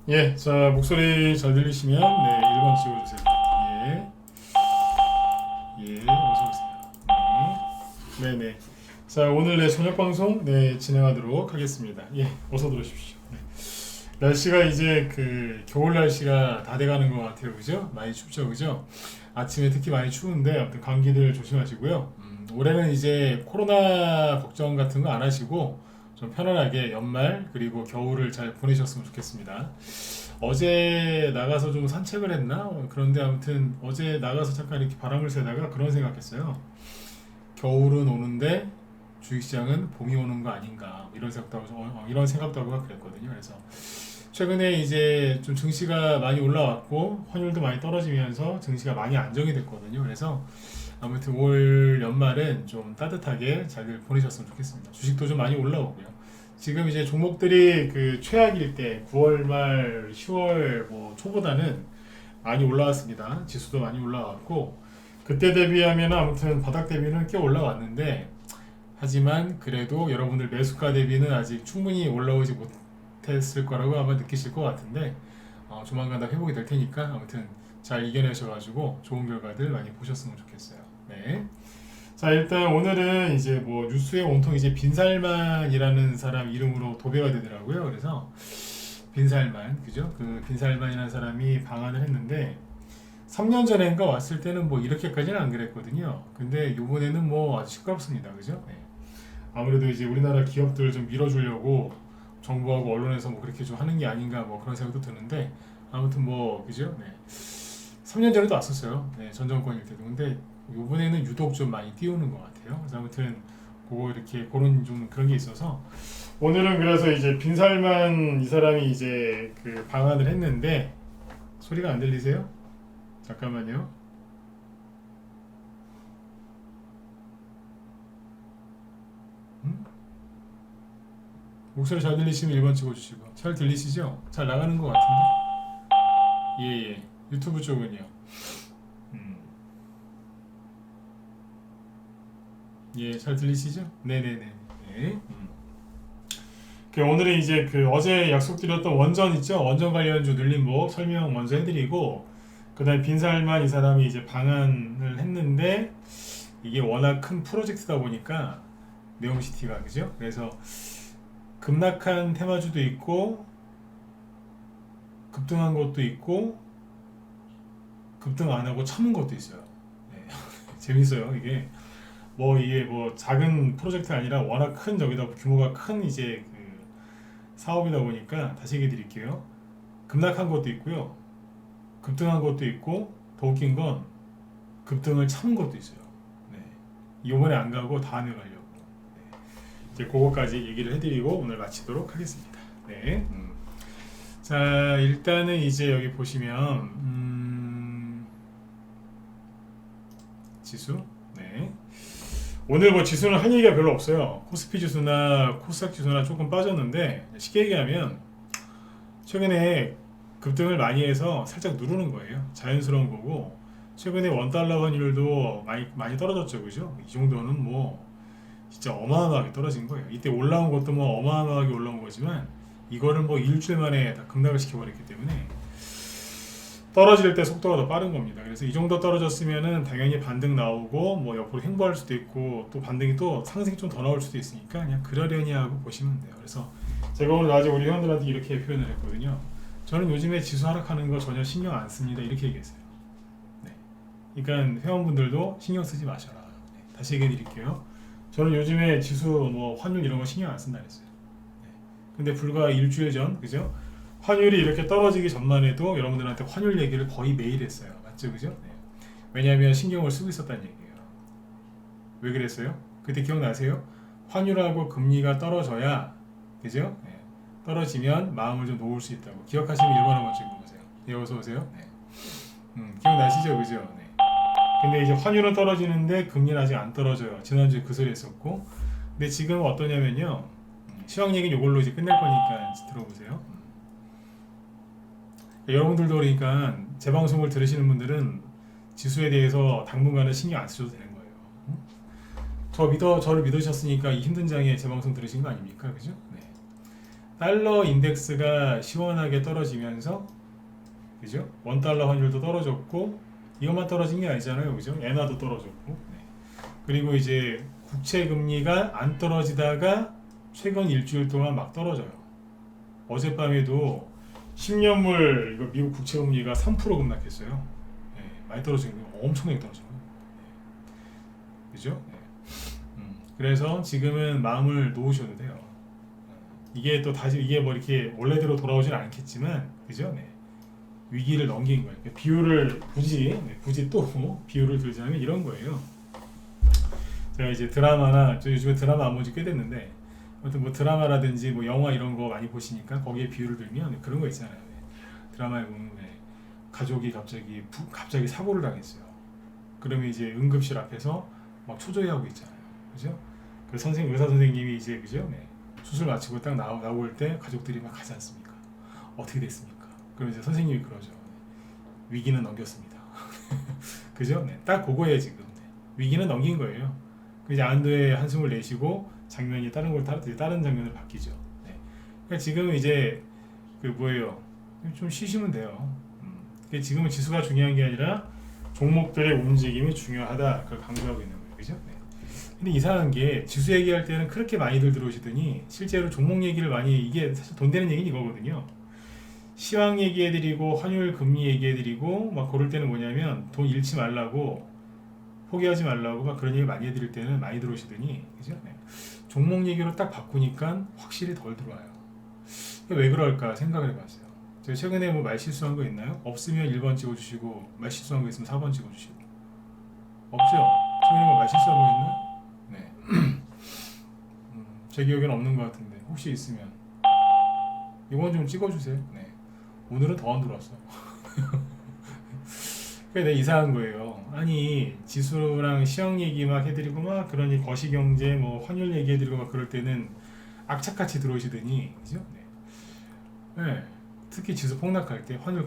예, 자, 목소리 잘 들리시면, 네, 1번 찍어주세요. 예, 예, 어서오세요. 네, 네네. 자, 오늘 네, 저녁방송, 네, 진행하도록 하겠습니다. 예, 어서 들어오십시오. 네. 날씨가 이제 겨울 날씨가 다 돼가는 것 같아요. 그죠? 많이 춥죠, 그죠? 아침에 특히 많이 추운데, 아무튼 감기들 조심하시고요. 올해는 이제 코로나 걱정 같은 거 안 하시고, 좀 편안하게 연말, 그리고 겨울을 잘 보내셨으면 좋겠습니다. 어제 나가서 좀 산책을 했나? 그런데 아무튼 어제 나가서 잠깐 이렇게 바람을 쐬다가 그런 생각했어요. 겨울은 오는데 주식시장은 봄이 오는 거 아닌가? 이런 생각도 하고 그랬거든요. 그래서 최근에 이제 좀 증시가 많이 올라왔고 환율도 많이 떨어지면서 증시가 많이 안정이 됐거든요. 그래서 아무튼 올 연말은 좀 따뜻하게 잘 보내셨으면 좋겠습니다. 주식도 좀 많이 올라오고요. 지금 이제 종목들이 최악일 때 9월 말 10월 뭐 초보다는 많이 올라왔습니다. 지수도 많이 올라왔고 그때 대비하면 아무튼 바닥 대비는 꽤 올라왔는데 하지만 그래도 여러분들 매수가 대비는 아직 충분히 올라오지 못했을 거라고 아마 느끼실 것 같은데 조만간 다 회복이 될 테니까 아무튼 잘 이겨내셔가지고 좋은 결과들 많이 보셨으면 좋겠어요. 네. 자, 일단 오늘은 이제 뭐 뉴스에 온통 이제 빈살만이라는 사람 이름으로 도배가 되더라고요. 그래서 빈살만, 그죠? 그 빈살만이라는 사람이 방한을 했는데 3년 전인가 왔을 때는 뭐 이렇게까지는 안 그랬거든요. 근데 요번에는 뭐 아주 시끄럽습니다. 그죠? 네. 아무래도 이제 우리나라 기업들 좀 밀어주려고 정부하고 언론에서 뭐 그렇게 좀 하는 게 아닌가 뭐 그런 생각도 드는데 아무튼 뭐 그죠? 네. 3년 전에도 왔었어요. 네, 전 정권일 때도. 근데 요번에는 유독 좀 많이 띄우는 것 같아요. 그래서 아무튼 그거 이렇게 그런 좀 그런 게 있어서 오늘은 그래서 이제 빈살만 이 사람이 이제 방한을 했는데 소리가 안 들리세요? 잠깐만요. 음? 목소리 잘 들리시면 1번 찍어주시고 잘 들리시죠? 잘 나가는 것 같은데? 예예. 유튜브 쪽은요. 음. 예, 잘 들리시죠? 네네네. 네. 오늘은 이제 어제 약속드렸던 원전 있죠? 원전 관련주 늘림목 설명 먼저 해드리고 그다음에 빈살만 이 사람이 이제 방한을 했는데 이게 워낙 큰 프로젝트다 보니까 네옴시티가 그죠? 그래서 급락한 테마주도 있고 급등한 것도 있고 급등 안 하고 참은 것도 있어요. 네. 재밌어요 이게. 이게 뭐 작은 프로젝트가 아니라 워낙 큰 저기다 규모가 큰 이제 사업이다 보니까 다시 얘기 드릴게요. 급락한 것도 있고요. 급등한 것도 있고 더 웃긴 건 급등을 참은 것도 있어요. 네. 이번에 안 가고 다음에 가려고. 네. 이제 그거까지 얘기를 해드리고 오늘 마치도록 하겠습니다. 네. 자, 일단은 이제 여기 보시면 지수. 네. 오늘 뭐 지수는 할 얘기가 별로 없어요. 코스피 지수나 코스닥 지수나 조금 빠졌는데 쉽게 얘기하면 최근에 급등을 많이 해서 살짝 누르는 거예요. 자연스러운 거고 최근에 원달러 환율도 많이 떨어졌죠, 그죠? 이 정도는 뭐 진짜 어마어마하게 떨어진 거예요. 이때 올라온 것도 뭐 어마어마하게 올라온 거지만 이거는 뭐 일주일 만에 다 급락을 시켜버렸기 때문에 떨어질 때 속도가 더 빠른 겁니다. 그래서 이 정도 떨어졌으면은 당연히 반등 나오고 뭐 옆으로 횡보할 수도 있고 또 반등이 또 상승이 좀 더 나올 수도 있으니까 그냥 그러려니 하고 보시면 돼요. 그래서 제가 오늘 낮에 우리 회원들한테 이렇게 표현을 했거든요. 저는 요즘에 지수 하락하는 거 전혀 신경 안 씁니다. 이렇게 얘기했어요. 네. 그러니까 회원분들도 신경 쓰지 마셔라. 네. 다시 얘기해 드릴게요. 저는 요즘에 지수 뭐 환율 이런 거 신경 안 쓴다 그랬어요. 네. 근데 불과 일주일 전, 그죠? 환율이 이렇게 떨어지기 전만 해도 여러분들한테 환율 얘기를 거의 매일 했어요. 맞죠? 그죠? 네. 왜냐하면 신경을 쓰고 있었다는 얘기예요. 왜 그랬어요? 그때 기억나세요? 환율하고 금리가 떨어져야, 그죠? 네. 떨어지면 마음을 좀 놓을 수 있다고. 기억하시면 1번 한번 찍어보세요. 네, 어서 오세요. 네. 기억나시죠? 그죠? 네. 근데 이제 환율은 떨어지는데 금리는 아직 안 떨어져요. 지난주에 그 소리 했었고. 근데 지금 어떠냐면요. 시황 얘기는 이걸로 이제 끝낼 거니까 들어보세요. 여러분들도 그러니까 제 방송을 들으시는 분들은 지수에 대해서 당분간은 신경 안 쓰셔도 되는 거예요. 저를 믿으셨으니까 이 힘든 장에 제 방송 들으신 거 아닙니까? 그죠? 네. 달러 인덱스가 시원하게 떨어지면서, 그죠? 원달러 환율도 떨어졌고, 이것만 떨어진 게 아니잖아요, 그죠? 엔화도 떨어졌고, 네. 그리고 이제 국채 금리가 안 떨어지다가 최근 일주일 동안 막 떨어져요. 어젯밤에도 10년물 이거 미국 국채 금리가 3% 급락했어요. 네, 많이 떨어진 거 엄청나게 떨어져요. 네. 그죠? 네. 그래서 지금은 마음을 놓으셔도 돼요. 이게 또 다시 이게 뭐 이렇게 원래대로 돌아오진 않겠지만, 그죠? 네. 위기를 넘긴 거예요. 비유를 굳이 또 비유를 들자면 이런 거예요. 제가 이제 드라마나 저 요즘에 드라마 안 본 지 꽤 됐는데, 아무튼 뭐 드라마라든지 뭐 영화 이런 거 많이 보시니까 거기에 비유를 들면 그런 거 있잖아요. 드라마에 보면 가족이 갑자기 사고를 당했어요. 그러면 이제 응급실 앞에서 막 초조해하고 있잖아요. 그죠? 그 의사 선생님이 이제 그죠? 네. 수술 마치고 딱 나올 때 가족들이 막 가지 않습니까? 어떻게 됐습니까? 그럼 이제 선생님이 그러죠. 위기는 넘겼습니다. 그죠? 네. 딱 그거예요 지금. 네. 위기는 넘긴 거예요. 이제 안도의 한숨을 내쉬고 장면이 다른 장면으로 바뀌죠. 네. 그러니까 지금 이제 그 뭐예요? 좀 쉬시면 돼요. 지금은 지수가 중요한 게 아니라 종목들의 움직임이 중요하다. 그걸 강조하고 있는 거예요. 그죠? 네. 근데 이상한 게 지수 얘기할 때는 그렇게 많이들 들어오시더니 실제로 종목 얘기를 많이 이게 사실 돈 되는 얘기는 이거거든요. 시황 얘기해드리고 환율 금리 얘기해드리고 막 그럴 때는 뭐냐면 돈 잃지 말라고 포기하지 말라고 막 그런 얘기 많이 해드릴 때는 많이 들어오시더니 그죠? 네. 종목 얘기로 딱 바꾸니까 확실히 덜 들어와요. 왜 그럴까 생각을 해봤어요. 제가 최근에 뭐 말 실수한 거 있나요? 없으면 1번 찍어주시고 말 실수한 거 있으면 4번 찍어주시고 없죠? 최근에 뭐 말 실수한 거 있나? 네. 제 기억에는 없는 것 같은데 혹시 있으면 이건 좀 찍어주세요. 네. 오늘은 더 안 들어왔어. 그게 이상한 거예요. 아니 지수랑 시황 얘기 막 해드리고 막 그러니 거시경제 뭐 환율 얘기해드리고 막 그럴 때는 악착같이 들어오시더니 그죠? 네. 네. 특히 지수 폭락할 때 환율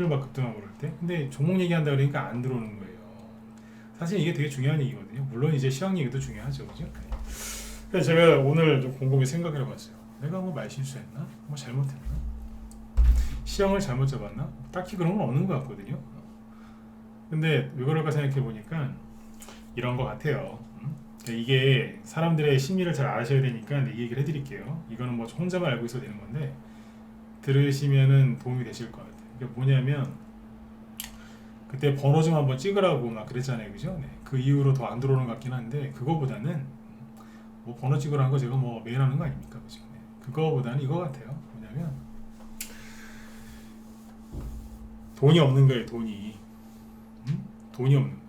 막 급등하고 그럴 때 근데 종목 얘기한다 그러니까 안 들어오는 거예요. 사실 이게 되게 중요한 얘기거든요. 물론 이제 시황 얘기도 중요하죠, 그죠? 네. 그래서 제가 오늘 좀 곰곰이 생각을 해봤어요. 내가 뭐 말 실수했나? 뭐 잘못했나? 시황을 잘못 잡았나? 딱히 그런 건 없는 것 같거든요. 근데 왜 그럴까 생각해 보니까 이런 것 같아요. 그러니까 이게 사람들의 심리를 잘 아셔야 되니까 이 얘기를 해드릴게요. 이거는 뭐 혼자만 알고 있어도 되는 건데 들으시면은 도움이 되실 것 같아요. 그러니까 뭐냐면 그때 번호 좀 한번 찍으라고 막 그랬잖아요, 그죠? 네. 그 이후로 더 안 들어오는 것 같긴 한데 그거보다는 뭐 번호 찍으라는 거 제가 뭐 매일 하는 거 아닙니까, 그죠? 네. 그거보다는 이거 같아요. 뭐냐면 돈이 없는 거예요, 돈이. 돈이 없는 거예요.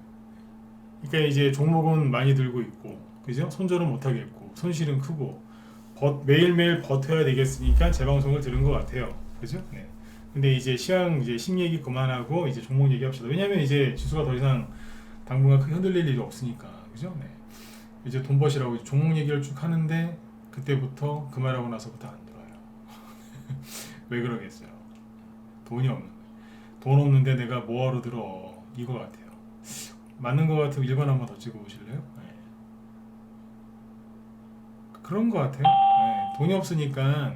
그러니까 이제 종목은 많이 들고 있고, 그죠? 손절은 못 하겠고, 손실은 크고, 매일매일 버텨야 되겠으니까 제 방송을 들은 것 같아요. 그죠? 네. 근데 이제 시황 이제 심 얘기 그만하고 이제 종목 얘기합시다. 왜냐면 이제 지수가 더 이상 당분간 크게 흔들릴 일이 없으니까. 그죠? 네. 이제 돈 버시라고 종목 얘기를 쭉 하는데 그때부터 그 말하고 나서부터 안 들어요. 왜 그러겠어요? 돈이 없는 거예요. 돈 없는데 내가 뭐하러 들어? 이거 같아요. 맞는 것 같으면 1번 한번 더 찍어보실래요? 네. 그런 것 같아요. 네. 돈이 없으니까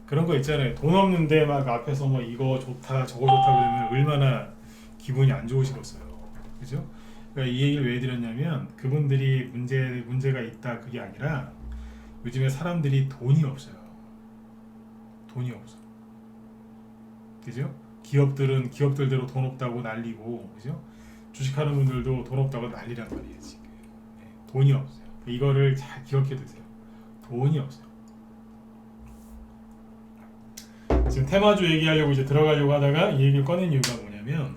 그런 거 있잖아요. 돈 없는데 막 앞에서 뭐 이거 좋다 저거 좋다 그러면 얼마나 기분이 안 좋으시겠어요. 그죠? 그러니까 이 얘기를 왜 드렸냐면 그분들이 문제가 있다 그게 아니라 요즘에 사람들이 돈이 없어요. 돈이 없어. 그죠? 기업들은 기업들대로 돈 없다고 난리고, 그죠? 주식하는 분들도 돈 없다고 난리란 말이에요 지금. 네, 돈이 없어요. 이거를 잘 기억해 두세요. 돈이 없어요. 지금 테마주 얘기하려고 이제 들어가려고 하다가 이 얘기를 꺼낸 이유가 뭐냐면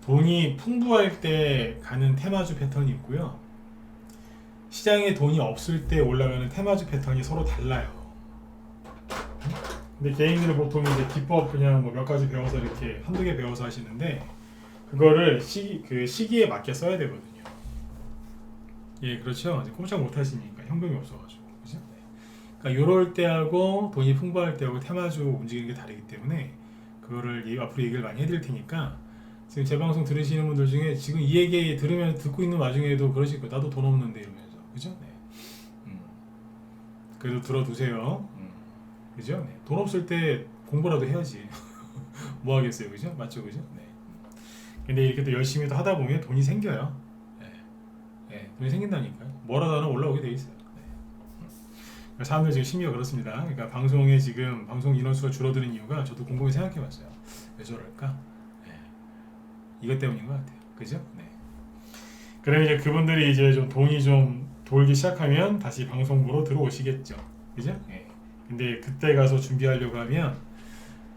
돈이 풍부할 때 가는 테마주 패턴이 있고요. 시장에 돈이 없을 때 올라가는 테마주 패턴이 서로 달라요. 근데 개인들은 보통 이제 기법 그냥 뭐 몇 가지 배워서 이렇게 한두 개 배워서 하시는데 그거를 그 시기에 맞게 써야 되거든요. 예, 그렇죠. 이제 꼼짝 못 하시니까 현금이 없어가지고, 그죠? 네. 그러니까 요럴 때하고 돈이 풍부할 때하고 테마주 움직이는 게 다르기 때문에 그거를 앞으로 얘기를 많이 해드릴 테니까 지금 제 방송 들으시는 분들 중에 지금 이 얘기 듣고 있는 와중에도 그러실 거예요. 나도 돈 없는데 이러면서, 그죠? 네. 그래도 들어두세요. 그죠? 네. 돈 없을 때 공부라도 해야지. 뭐 하겠어요, 그죠? 맞죠, 그죠? 네. 근데 이렇게 또 열심히 또 하다 보면 돈이 생겨요. 네. 네, 돈이 생긴다니까요. 뭐라도 하나 올라오게 돼 있어요. 네. 사람들 지금 심리가 그렇습니다. 그러니까 방송에 지금 방송 인원수가 줄어드는 이유가 저도 곰곰이 생각해봤어요. 왜 저럴까? 네. 이것 때문인 것 같아요. 그죠? 네. 그럼 이제 그분들이 이제 좀 돈이 좀 돌기 시작하면 다시 방송부로 들어오시겠죠. 그죠? 네. 근데 그때 가서 준비하려고 하면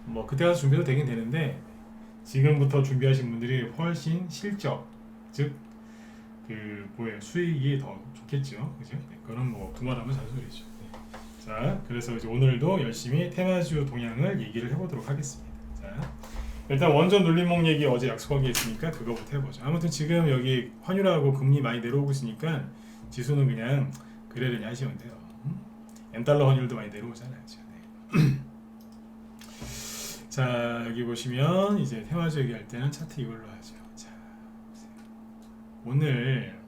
뭐 그때 가서 준비도 되긴 되는데 지금부터 준비하신 분들이 훨씬 실적, 즉 그 뭐예요, 수익이 더 좋겠죠, 그죠? 네, 그거는 뭐 두말하면 잔소리죠. 네. 자, 그래서 이제 오늘도 열심히 테마주 동향을 얘기를 해보도록 하겠습니다. 자, 일단 원전 눌림목 얘기 어제 약속한 게 있으니까 그거부터 해보죠. 아무튼 지금 여기 환율하고 금리 많이 내려오고 있으니까 지수는 그냥 그래려니 하시면 돼요. 엔달러 환율도 많이 내려오잖아요. 네. 자, 여기 보시면 이제 테마주 얘기할 때는 차트 이걸로 하죠. 자, 오늘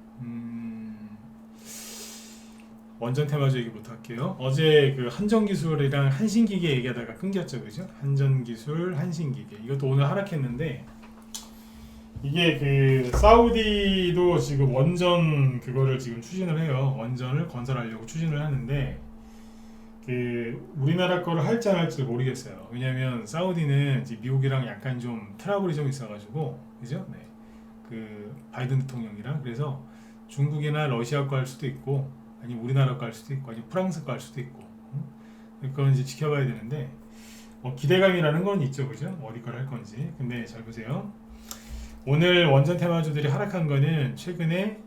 원전 테마주 얘기부터 할게요. 어제 그 한전기술이랑 한신기계 얘기하다가 끊겼죠, 그죠? 한전기술, 한신기계 이것도 오늘 하락했는데 이게 그 사우디도 지금 원전 그거를 지금 추진을 해요. 원전을 건설하려고 추진을 하는데 그 우리나라 거를 할지 안 할지 모르겠어요. 왜냐면 사우디는 이제 미국이랑 약간 좀 트러블이 좀 있어가지고, 그죠? 네. 그 바이든 대통령이랑 그래서 중국이나 러시아 거 할 수도 있고, 아니면 우리나라 거 할 수도 있고, 아니면 프랑스 거 할 수도 있고, 그건 이제 지켜봐야 되는데 뭐 기대감이라는 건 있죠, 그죠? 어디 걸 할 건지. 근데 잘 보세요. 오늘 원전 테마주들이 하락한 거는 최근에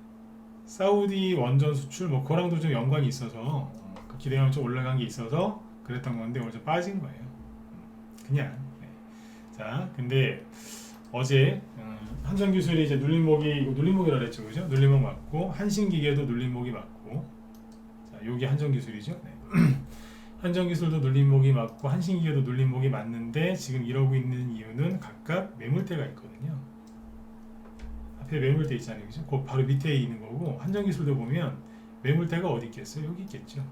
사우디 원전 수출 뭐 그거랑도 좀 연관이 있어서 그 기대감이 좀 올라간 게 있어서 그랬던 건데 오늘 좀 빠진 거예요. 그냥. 네. 자, 근데 어제 한전기술이 이제 눌림목이 이거 눌림목이라 그랬죠, 그죠? 눌림목 맞고 한신기계도 눌림목이 맞고, 자, 여기 한전기술이죠. 네. 한전기술도 눌림목이 맞고 한신기계도 눌림목이 맞는데 지금 이러고 있는 이유는 각각 매물대가 있거든요. 앞에 매물대 있잖아요, 그죠? 그 바로 밑에 있는 거고 한전기술도 보면 매물대가 어디 있겠어요? 여기 있겠죠.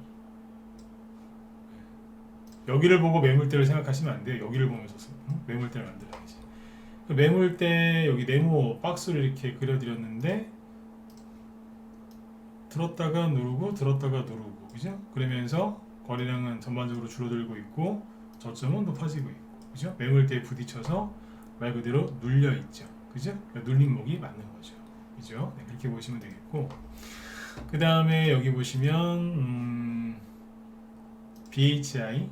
여기를 보고 매물대를 생각하시면 안 돼요. 여기를 보면서 매물대를 만들어야지. 매물대 여기 네모 박스를 이렇게 그려드렸는데 들었다가 누르고 들었다가 누르고, 그죠? 그러면서 거래량은 전반적으로 줄어들고 있고 저점은 높아지고 있고, 그죠? 매물대에 부딪혀서 말 그대로 눌려 있죠, 그죠? 그러니까 눌림목이 맞는 거죠, 그죠? 네, 그렇게 보시면 되겠고, 그 다음에 여기 보시면 BHI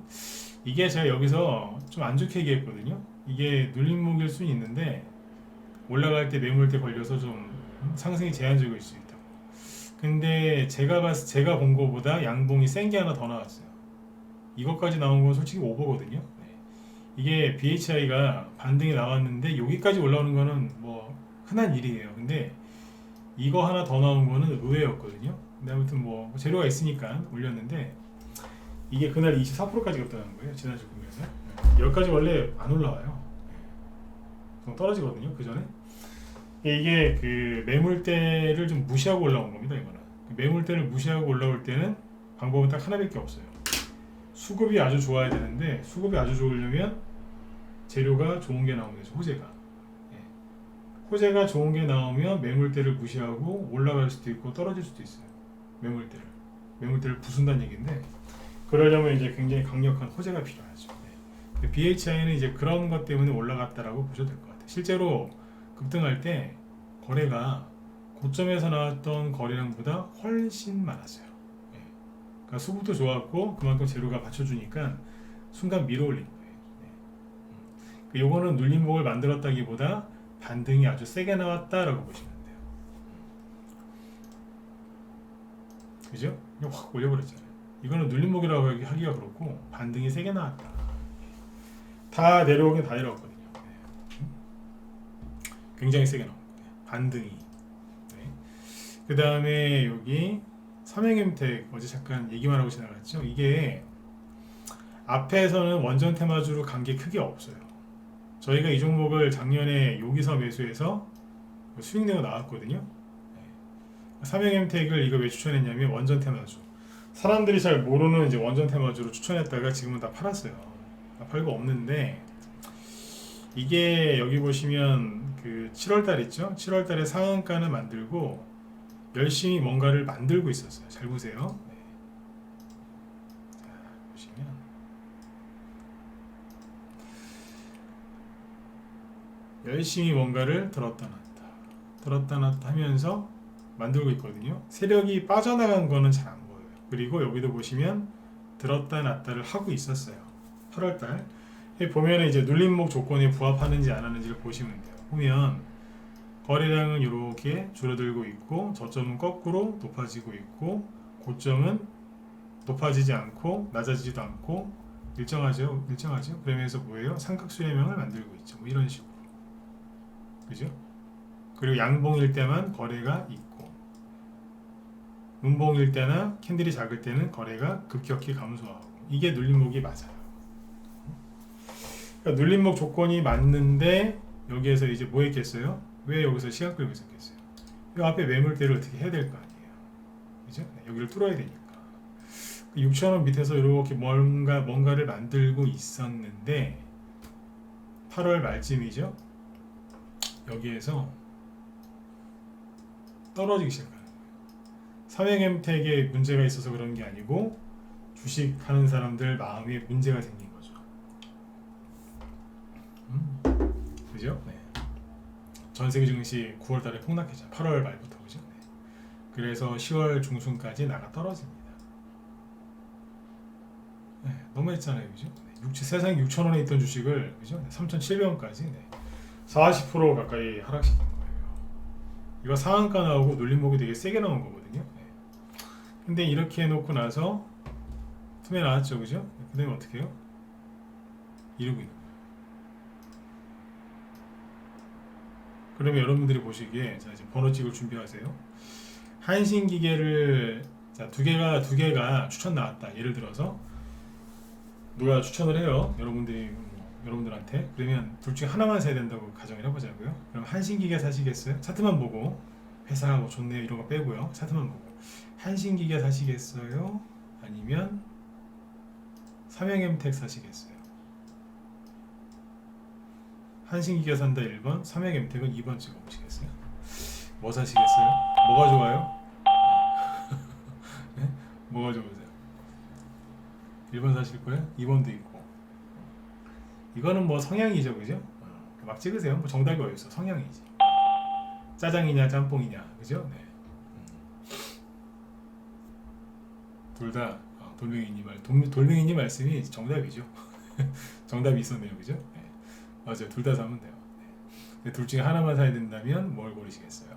이게 제가 여기서 좀 안 좋게 얘기했거든요. 이게 눌림목일 수는 있는데 올라갈 때 매물대 걸려서 좀 상승이 제한적일 수 있다. 근데 제가 본 거보다 양봉이 센 게 하나 더 나왔어요. 이것까지 나온 건 솔직히 오버거든요. 네. 이게 BHI가 반등이 나왔는데 여기까지 올라오는 거는 뭐 흔한 일이에요. 근데 이거 하나 더 나온 거는 의외였거든요. 근데 아무튼 뭐 재료가 있으니까 올렸는데 이게 그날 24%까지 갔다는 거예요. 지난주 금요일에. 여기까지 원래 안 올라와요. 좀 떨어지거든요, 그 전에. 이게 그 매물대를 좀 무시하고 올라온 겁니다, 이거는. 매물대를 무시하고 올라올 때는 방법은 딱 하나밖에 없어요. 수급이 아주 좋아야 되는데 수급이 아주 좋으려면 재료가 좋은 게 나오는 거죠, 호재가. 호재가 좋은 게 나오면 매물대를 무시하고 올라갈 수도 있고 떨어질 수도 있어요. 매물대를 부순다는 얘기인데 그러려면 이제 굉장히 강력한 호재가 필요하죠. 네. BHI는 이제 그런 것 때문에 올라갔다라고 보셔도 될 것 같아요. 실제로 급등할 때 거래가 고점에서 나왔던 거래량보다 훨씬 많았어요. 네. 그러니까 수급도 좋았고 그만큼 재료가 받쳐주니까 순간 밀어올린 거예요. 네. 요거는 눌림목을 만들었다기보다 반등이 아주 세게 나왔다라고 보시면 돼요. 그죠? 그냥 확 올려버렸잖아요. 이거는 눌림목이라고 하기가 그렇고 반등이 세게 나왔다. 다 내려오긴 다 내려왔거든요. 네. 굉장히 세게 나온 거예요. 반등이. 네. 그 다음에 여기 삼행엠텍 어제 잠깐 얘기만 하고 지나갔죠. 이게 앞에서는 원전 테마주로 간 게 크게 없어요. 저희가 이 종목을 작년에 여기서 매수해서 수익 내고 나왔거든요. 네. 삼행엠텍을 이거 왜 추천했냐면 원전 테마주. 사람들이 잘 모르는 이제 원전 테마주로 추천했다가 지금은 다 팔았어요. 다 팔고 없는데 이게 여기 보시면 그 7월달 있죠? 7월달에 상한가는 만들고 열심히 뭔가를 만들고 있었어요. 잘 보세요. 네. 자, 보시면 열심히 뭔가를 들었다 놨다 하면서 만들고 있거든요. 세력이 빠져나간 거는 잘 안 보여요. 그리고 여기도 보시면 들었다 놨다를 하고 있었어요. 8월달 보면 이제 눌림목 조건에 부합하는지 안 하는지를 보시면 돼요. 보면 거래량은 이렇게 줄어들고 있고 저점은 거꾸로 높아지고 있고 고점은 높아지지 않고 낮아지지도 않고 일정하죠. 그러면서 뭐예요? 삼각수렴형을 만들고 있죠. 뭐 이런 식으로. 그죠? 그리고 양봉일 때만 거래가 있고 음봉일 때나 캔들이 작을 때는 거래가 급격히 감소하고 이게 눌림목이 맞아요. 그러니까 눌림목 조건이 맞는데 여기에서 이제 뭐 했겠어요? 왜 여기서 시간 끌고 있었겠어요? 이 앞에 매물대를 어떻게 해야 될 거 아니에요. 그죠? 네, 여기를 뚫어야 되니까. 6,000원 밑에서 이렇게 뭔가를 만들고 있었는데 8월 말쯤이죠. 여기에서 떨어지기 시작하는 거예요. 삼행엠텍에 문제가 있어서 그런 게 아니고 주식하는 사람들 마음에 문제가 생긴 거죠. 그죠? 네. 전세계 증시 9월달에 폭락했죠. 8월 말부터 그죠? 네. 그래서 10월 중순까지 나가 떨어집니다. 네, 너무했잖아요, 그죠? 네. 세상에 6,000원에 있던 주식을 그죠? 3,700원까지 40% 가까이 하락시킨 거예요. 이거 상한가 나오고 눌림목이 되게 세게 나온 거거든요. 네. 근데 이렇게 해놓고 나서 틈에 나왔죠, 그죠? 그 다음에 어떻게 해요? 이러고 있는 거예요. 그러면 여러분들이 보시기에 자 이제 번호 찍을 준비하세요. 한신기계를 자 두 개가 추천 나왔다. 예를 들어서 누가 추천을 해요. 여러분들한테 그러면 둘 중에 하나만 사야 된다고 가정을 해보자고요. 그럼 한신기계 사시겠어요? 차트만 보고 회사가 뭐 좋네요 이런 거 빼고요. 차트만 보고 한신기계 사시겠어요? 아니면 삼양엠텍 사시겠어요? 한신기계 산다 1번, 삼양엠텍은 2번 찍어보시겠어요? 뭐 사시겠어요? 뭐가 좋아요? 네? 뭐가 좋으세요? 1번 사실 거예요? 2번도 있고 이거는 뭐 성향이죠, 그죠? 막 찍으세요. 뭐 정답이 어딨어? 성향이지. 짜장이냐 짬뽕이냐, 그죠? 네. 둘 다 돌멩이님 말씀이 정답이죠. 정답이 있었네요, 그죠? 네. 맞아요. 둘 다 사면 돼요. 네. 둘 중에 하나만 사야 된다면 뭘 고르시겠어요?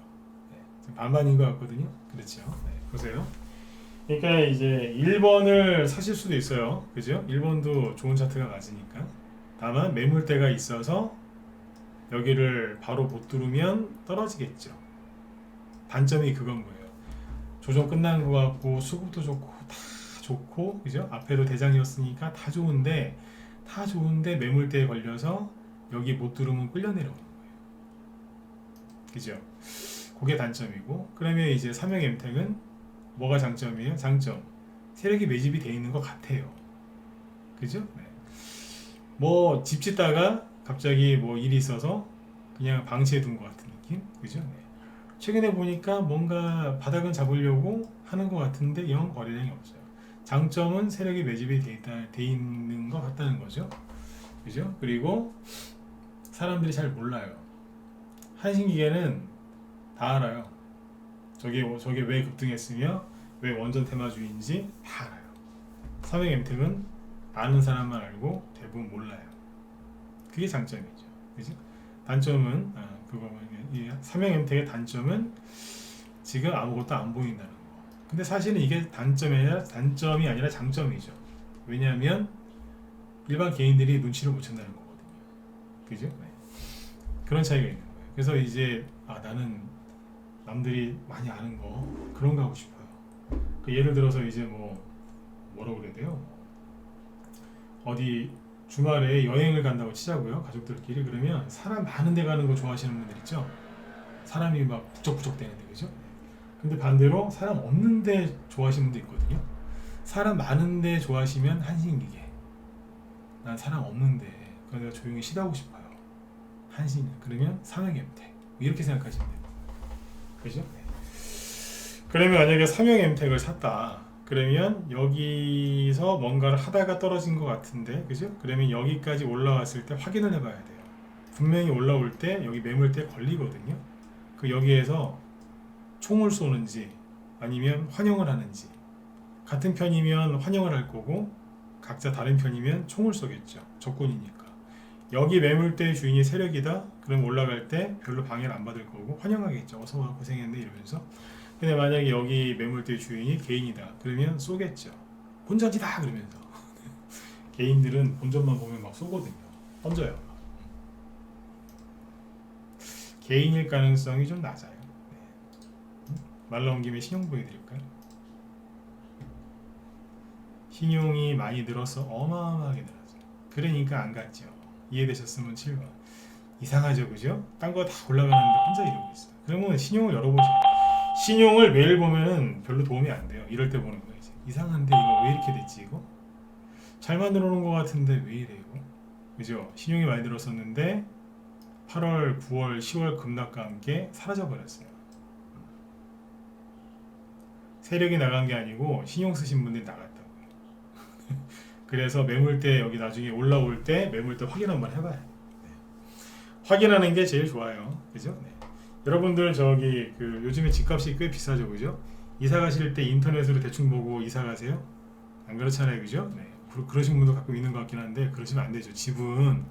네. 반반인 것 같거든요. 그렇죠? 네. 보세요. 그러니까 이제 1번을 사실 수도 있어요. 그죠? 1번도 좋은 차트가 맞으니까. 다만 매물대가 있어서 여기를 바로 못 뚫으면 떨어지겠죠. 단점이 그건 거예요. 조정 끝난 것 같고 수급도 좋고 다 좋고 그죠? 앞에도 대장이었으니까 다 좋은데 매물대에 걸려서 여기 못 뚫으면 끌려 내려오는 거예요. 그죠? 그게 단점이고 그러면 이제 삼양엠텍은 뭐가 장점이에요? 장점 세력이 매집이 돼 있는 것 같아요. 그죠? 네. 뭐 집 짓다가 갑자기 뭐 일이 있어서 그냥 방치해 둔 것 같은 느낌? 그죠? 네. 최근에 보니까 뭔가 바닥은 잡으려고 하는 것 같은데 영 거래량이 없어요. 장점은 세력이 매집이 돼 있는 것 같다는 거죠. 그죠? 그리고 사람들이 잘 몰라요. 한신기계는 다 알아요. 저게 왜 급등했으며 왜 원전 테마주인지 다 알아요. 삼양엠텍은 아는 사람만 알고 대부분 몰라요. 그게 장점이죠. 그죠? 단점은 이 삼양엠텍의 단점은 지금 아무것도 안 보인다는 거. 근데 사실은 이게 단점이 아니라 장점이죠. 왜냐하면 일반 개인들이 눈치를 못 챈다는 거거든요. 그죠? 네. 그런 차이가 있는 거예요. 그래서 이제 나는 남들이 많이 아는 거 그런 거 하고 싶어요. 예를 들어서 이제 뭐라고 그래야 돼요? 어디 주말에 여행을 간다고 치자고요. 가족들끼리. 그러면 사람 많은 데 가는 거 좋아하시는 분들 있죠? 사람이 막 북적북적 되는데, 그죠? 근데 반대로 사람 없는 데 좋아하시는 분도 있거든요. 사람 많은데 좋아하시면 한신기계. 난 사람 없는데 그냥 내가 조용히 쉬다 고 싶어요. 한신. 그러면 삼형엠택. 이렇게 생각하시면 돼요. 그죠? 네. 그러면 만약에 삼형엠택을 샀다. 그러면 여기서 뭔가를 하다가 떨어진 것 같은데, 그죠? 그러면 여기까지 올라왔을 때 확인을 해봐야 돼요. 분명히 올라올 때 여기 매물대 걸리거든요. 그 여기에서 총을 쏘는지 아니면 환영을 하는지. 같은 편이면 환영을 할 거고 각자 다른 편이면 총을 쏘겠죠. 적군이니까. 여기 매물대 주인이 세력이다. 그럼 올라갈 때 별로 방해를 안 받을 거고 환영하겠죠. 어서와 고생했네 이러면서. 근데 만약에 여기 매물대 주인이 개인이다. 그러면 쏘겠죠. 본전이다 그러면서. 개인들은 본전만 보면 막 쏘거든요. 던져요. 개인일 가능성이 좀 낮아요. 네. 말 나온 김에 신용 보여드릴까요? 신용이 많이 늘어서 어마어마하게 늘었어요. 그러니까 안 갔죠. 이해되셨으면 7번. 이상하죠, 그죠? 딴 거 다 올라가는데 혼자 이러고 있어요. 그러면 신용을 열어보시죠. 신용을 매일 보면은 별로 도움이 안 돼요. 이럴 때 보는 거예요. 이상한데 이거 왜 이렇게 됐지 이거? 잘 만들어 놓은 것 같은데 왜 이래 이거? 그죠? 신용이 많이 들었었는데 8월, 9월, 10월 급락과 함께 사라져 버렸어요. 세력이 나간 게 아니고 신용 쓰신 분들이 나갔다고요. 그래서 매물대 여기 나중에 올라올 때 매물대 확인 한번 해봐요. 네. 확인하는 게 제일 좋아요. 그죠? 네. 여러분들 저기 그 요즘에 집값이 꽤 비싸죠, 그죠? 이사 가실 때 인터넷으로 대충 보고 이사 가세요? 안 그렇잖아요, 그죠? 네. 그러신 분도 가끔 있는 것 같긴 한데 그러시면 안 되죠. 집은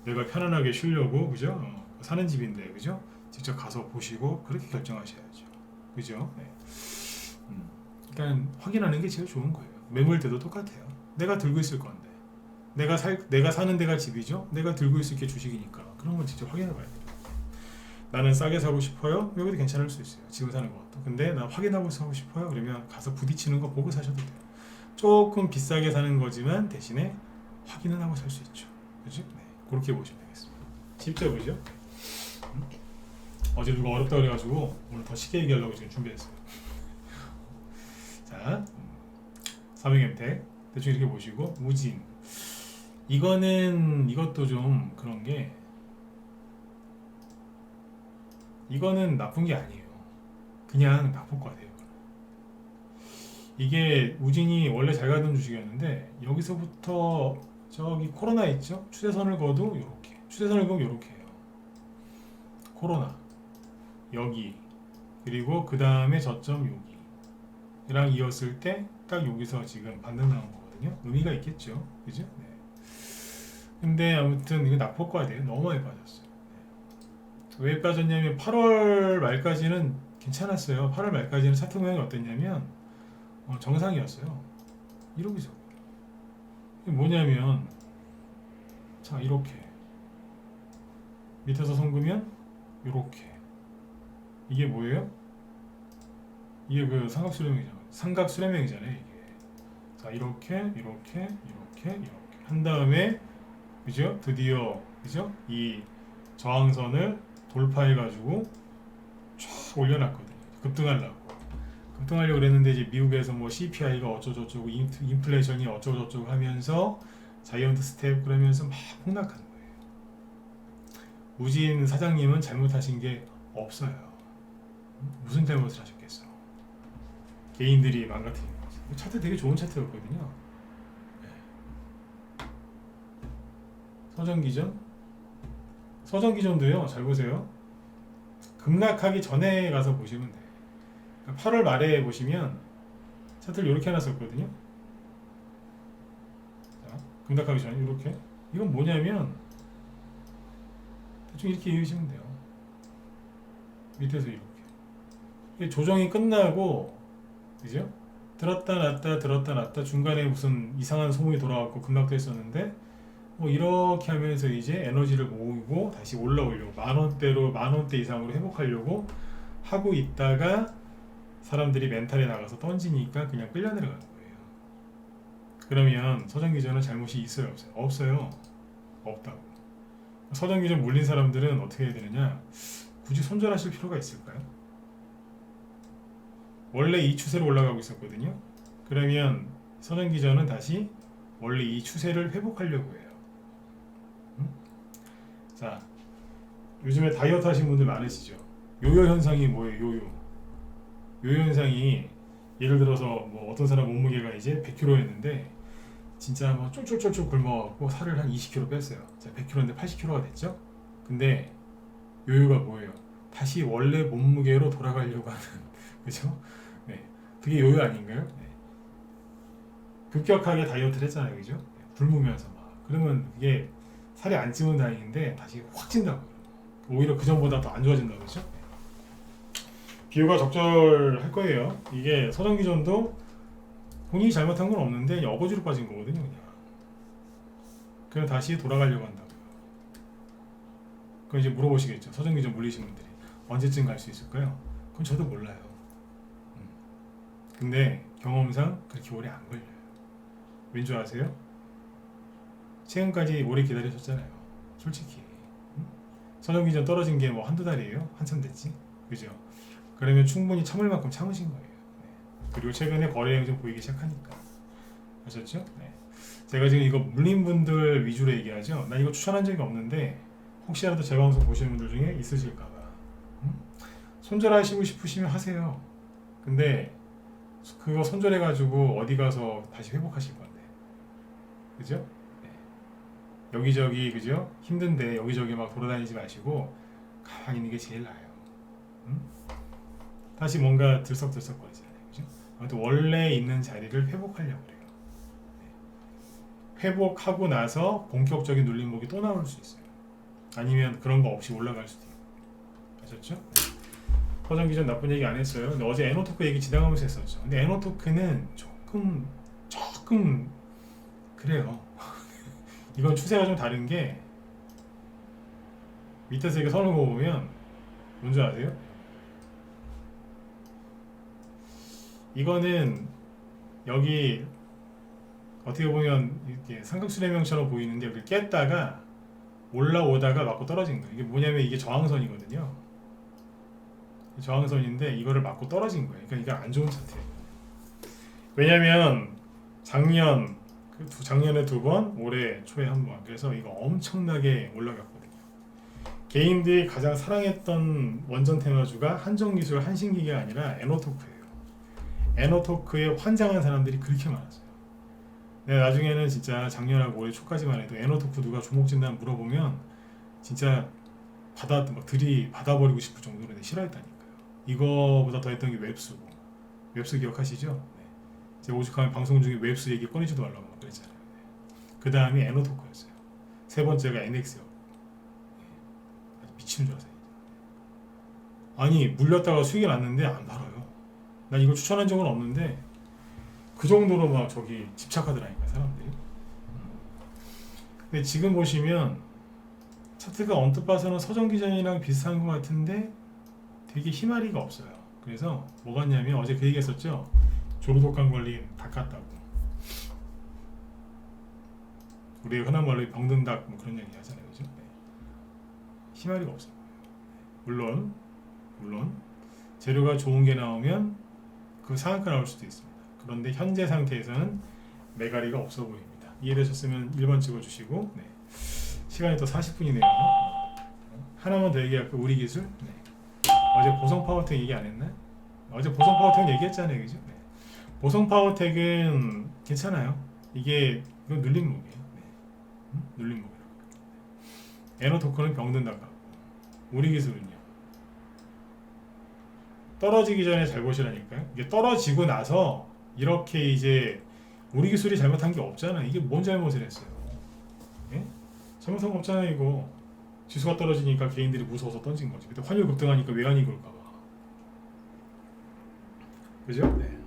내가 편안하게 쉬려고, 그죠? 사는 집인데, 그죠? 직접 가서 보시고 그렇게 결정하셔야죠, 그죠? 네. 그러니까 확인하는 게 제일 좋은 거예요. 매물대도 똑같아요. 내가 들고 있을 건데, 내가 사는 데가 집이죠. 내가 들고 있을 게 주식이니까 그런 건 직접 확인해봐야 돼요. 나는 싸게 사고 싶어요. 여기도 괜찮을 수 있어요. 지금 사는 것도. 근데 나 확인하고 사고 싶어요. 그러면 가서 부딪히는 거 보고 사셔도 돼요. 조금 비싸게 사는 거지만 대신에 확인은 하고 살 수 있죠. 그죠? 네. 그렇게 보시면 되겠습니다. 쉽죠, 그죠? 어제 누가 어렵다 그래가지고 오늘 더 쉽게 얘기하려고 지금 준비했어요. 자, 삼형엠택 대충 이렇게 보시고 우진. 이것도 좀 그런 게, 이거는 나쁜 게 아니에요. 그냥 나쁠 거 같아요. 이게 우진이 원래 잘 가던 주식이었는데 여기서부터 저기 코로나 있죠? 추세선을 그어도 요렇게, 추세선을 그으면 요렇게 해요. 코로나 여기, 그리고 그 다음에 저점 여기랑 이었을 때 딱 여기서 지금 반등 나온 거거든요. 의미가 있겠죠, 그죠? 네. 근데 아무튼 이거 나폴과돼요. 너무 많이 빠졌어요. 네. 왜 빠졌냐면 8월 말까지는 괜찮았어요. 8월 말까지는 차트 모양이 어땠냐면 정상이었어요. 이러고 있어요. 이게 뭐냐면, 자, 이렇게 밑에서 손그면 이렇게. 이게 뭐예요? 이게 그 삼각수렴형이잖아요. 이게. 자, 이렇게 한 다음에, 그죠? 드디어, 그죠? 이 저항선을 돌파해 가지고 쫙 올려놨거든요. 급등하려고 그랬는데 이제 미국에서 뭐 CPI가 어쩌고저쩌고 인플레이션이 어쩌고저쩌고 하면서 자이언트 스텝 그러면서 막 폭락한 거예요. 우진 사장님은 잘못하신 게 없어요. 무슨 잘못을 하셨겠어? 개인들이 망가뜨린 거지. 차트 되게 좋은 차트였거든요. 네. 서정기전도요. 잘 보세요. 급락하기 전에 가서 보시면 돼요. 8월 말에 보시면 차트를 이렇게 해놨었거든요. 자, 급락하기 전에 이렇게. 이건 뭐냐면 대충 이렇게 이해하시면 돼요. 밑에서 이렇게. 조정이 끝나고, 그죠? 들었다 놨다 중간에 무슨 이상한 소문이 돌아왔고 급락도 했었는데, 뭐 이렇게 하면서 이제 에너지를 모으고 다시 올라오려고 만원대 이상으로 회복하려고 하고 있다가 사람들이 멘탈에 나가서 던지니까 그냥 끌려 내려가는 거예요. 그러면 서정기전은 잘못이 있어요, 없어요? 없어요. 없다고. 서정기전 물린 사람들은 어떻게 해야 되느냐? 굳이 손절하실 필요가 있을까요? 원래 이 추세로 올라가고 있었거든요. 그러면 선형기전은 다시 원래 이 추세를 회복하려고 해요. 자, 요즘에 다이어트 하시는 분들 많으시죠? 요요 현상이 뭐예요? 요요 현상이 예를 들어서 뭐 어떤 사람 몸무게가 이제 100kg였는데 진짜 뭐 쫄쫄쫄쫄 굶어갖고 살을 한 20kg 뺐어요. 자, 100kg인데 80kg가 됐죠? 근데 요요가 뭐예요? 다시 원래 몸무게로 돌아가려고 하는 그죠? 네, 그게 요요 아닌가요? 네. 급격하게 다이어트를 했잖아요, 그죠? 네, 굶으면서 막 그러면 이게 살이 안 찌면 다행인데 다시 확 찐다고 오히려 그 전보다 더 안 좋아진다고 그죠? 비유가 적절할 거예요. 이게 서정기전도 본인이 잘못한 건 없는데 어거지로 빠진 거거든요, 그냥 다시 돌아가려고 한다고요. 그럼 이제 물어보시겠죠. 서정기전 물리신 분들이 언제쯤 갈 수 있을까요? 그건 저도 몰라요. 근데 경험상 그렇게 오래 안 걸려요. 왠 줄 아세요? 최근까지 오래 기다리셨잖아요. 솔직히 서정기전 떨어진 게 뭐 한두 달이에요? 한참 됐지? 그죠? 그러면 충분히 참을 만큼 참으신 거예요. 네. 그리고 최근에 거래량이 좀 보이기 시작하니까 아셨죠? 네. 제가 지금 이거 물린 분들 위주로 얘기하죠. 나 이거 추천한 적이 없는데 혹시라도 제 방송 보시는 분들 중에 있으실까봐 손절하시고 싶으시면 하세요. 근데 그거 손절해가지고 어디 가서 다시 회복하실 건데, 그죠? 네. 여기저기 그죠? 힘든데 여기저기 막 돌아다니지 마시고 가만히 있는 게 제일 나아요. 다시 뭔가 들썩들썩거리잖아요, 그죠? 아무튼 원래 있는 자리를 회복하려고 그래요. 네. 회복하고 나서 본격적인 눌림목이 또 나올 수 있어요. 아니면 그런 거 없이 올라갈 수도 있고, 아셨죠? 서정기전 나쁜 얘기 안 했어요. 근데 어제 에노토크 얘기 지나가면서 했었죠. 근데 에노토크는 조금 그래요. 이건 추세가 좀 다른 게 밑에서 이렇게 서는 거 보면 뭔지 아세요? 이거는 여기 어떻게 보면 이렇게 삼각수레명처럼 보이는데 여기 깼다가 올라오다가 맞고 떨어진 거예요. 이게 뭐냐면 이게 저항선이거든요. 저항선인데 이거를 맞고 떨어진 거예요. 그러니까 이게 안 좋은 차트예요. 왜냐면 작년에 두 번, 올해 초에 한 번. 그래서 이거 엄청나게 올라갔거든요. 개인들이 가장 사랑했던 원전 테마주가 한정기술 한신기계가 아니라 에노토크예요. 에노토크에 환장한 사람들이 그렇게 많았어요. 내가 나중에는 진짜 작년하고 올해 초까지만 해도 에노토크 누가 주목진단 물어보면 진짜 받아버리고 싶을 정도로 싫어했다니까요. 이거보다 더 했던 게 웹스고, 웹스 기억하시죠? 네. 제가 오죽하면 방송 중에 웹스 얘기 꺼내지도 말라고 그랬잖아요. 네. 그 다음이 에노토크였어요. 세 번째가 NX였고, 네. 미치는 줄 알았어요. 아니 물렸다가 수익이 났는데 안 팔아요. 난 이거 추천한 적은 없는데 그 정도로 막 저기 집착하더라니까 사람들이. 근데 지금 보시면 차트가 언뜻 봐서는 서정기전이랑 비슷한 것 같은데 되게 희마리가 없어요. 그래서 뭐 같냐면 어제 그 얘기했었죠. 조류독감 걸린 닭 같다고. 우리 흔한 말로 병든 닭 뭐 그런 얘기 하잖아요, 그죠? 네. 희마리가 없어요. 물론 재료가 좋은 게 나오면 그 상한가 나올 수도 있습니다. 그런데 현재 상태에서는 매가리가 없어 보입니다. 이해되셨으면 1번 찍어주시고, 네. 시간이 또 40분이네요. 하나만 더 얘기할까? 우리 기술. 네. 어제 보성 파워텍 얘기 안 했나? 어제 보성 파워텍 얘기했잖아요, 그죠? 네. 보성 파워텍은 괜찮아요. 이건 눌림목이에요. 네. 눌림목이라고. 에너토크는 병든다고 하고, 우리 기술은요. 떨어지기 전에 잘 보시라니까요. 이게 떨어지고 나서 이렇게 이제 우리 기술이 잘못한 게 없잖아. 이게 뭔 잘못을 했어요? 예? 잘못한 거 없잖아 이거. 지수가 떨어지니까 개인들이 무서워서 던진 거지. 근데 환율 급등하니까 외환위기 올까봐. 그죠? 네.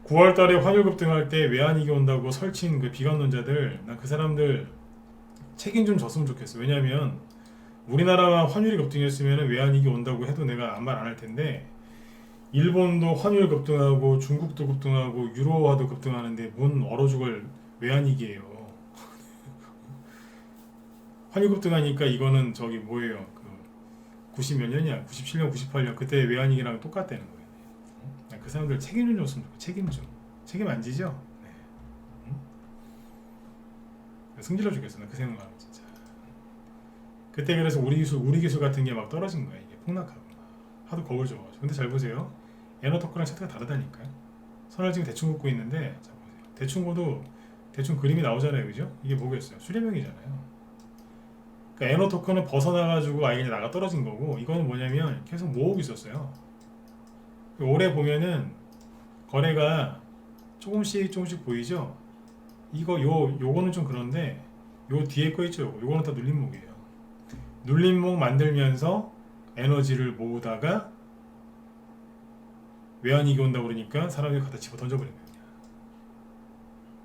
9월달에 환율 급등할 때 외환위기 온다고 설친 그 비관론자들, 난 그 사람들 책임 좀 졌으면 좋겠어. 왜냐면 우리나라가 환율이 급등했으면 외환위기 온다고 해도 내가 아무 말 안 할 텐데 일본도 환율 급등하고 중국도 급등하고 유로화도 급등하는데 뭔 얼어 죽을 외환위기예요. 환율 급등하니까 이거는 저기 뭐예요? 그 90 몇 년이야? 97년, 98년 그때 외환위기랑 똑같다는 거예요. 그 사람들 책임 좀 줬으면 좋겠고 책임 안 지죠? 네. 승질러 죽겠어. 나 그 생각하면 진짜. 그때 그래서 우리 기술 같은 게 막 떨어진 거야. 이게 폭락하고 하도 겁을 줘가지고. 근데 잘 보세요. 에너토크랑 차트가 다르다니까요. 선을 지금 대충 긋고 있는데 자 보세요. 대충 긋도 대충 그림이 나오잖아요, 그죠? 이게 뭐겠어요? 수렴형이잖아요. 그러니까 에너토크는 벗어나가지고 아예 그냥 나가 떨어진 거고, 이거는 뭐냐면 계속 모으고 있었어요. 올해 보면은 거래가 조금씩 보이죠? 요거는 좀 그런데 요 뒤에 거 있죠? 요거는 다 눌림목이에요. 눌림목 만들면서 에너지를 모으다가 외환위기 온다고 그러니까 사람들이 갖다 집어 던져버린 거예요.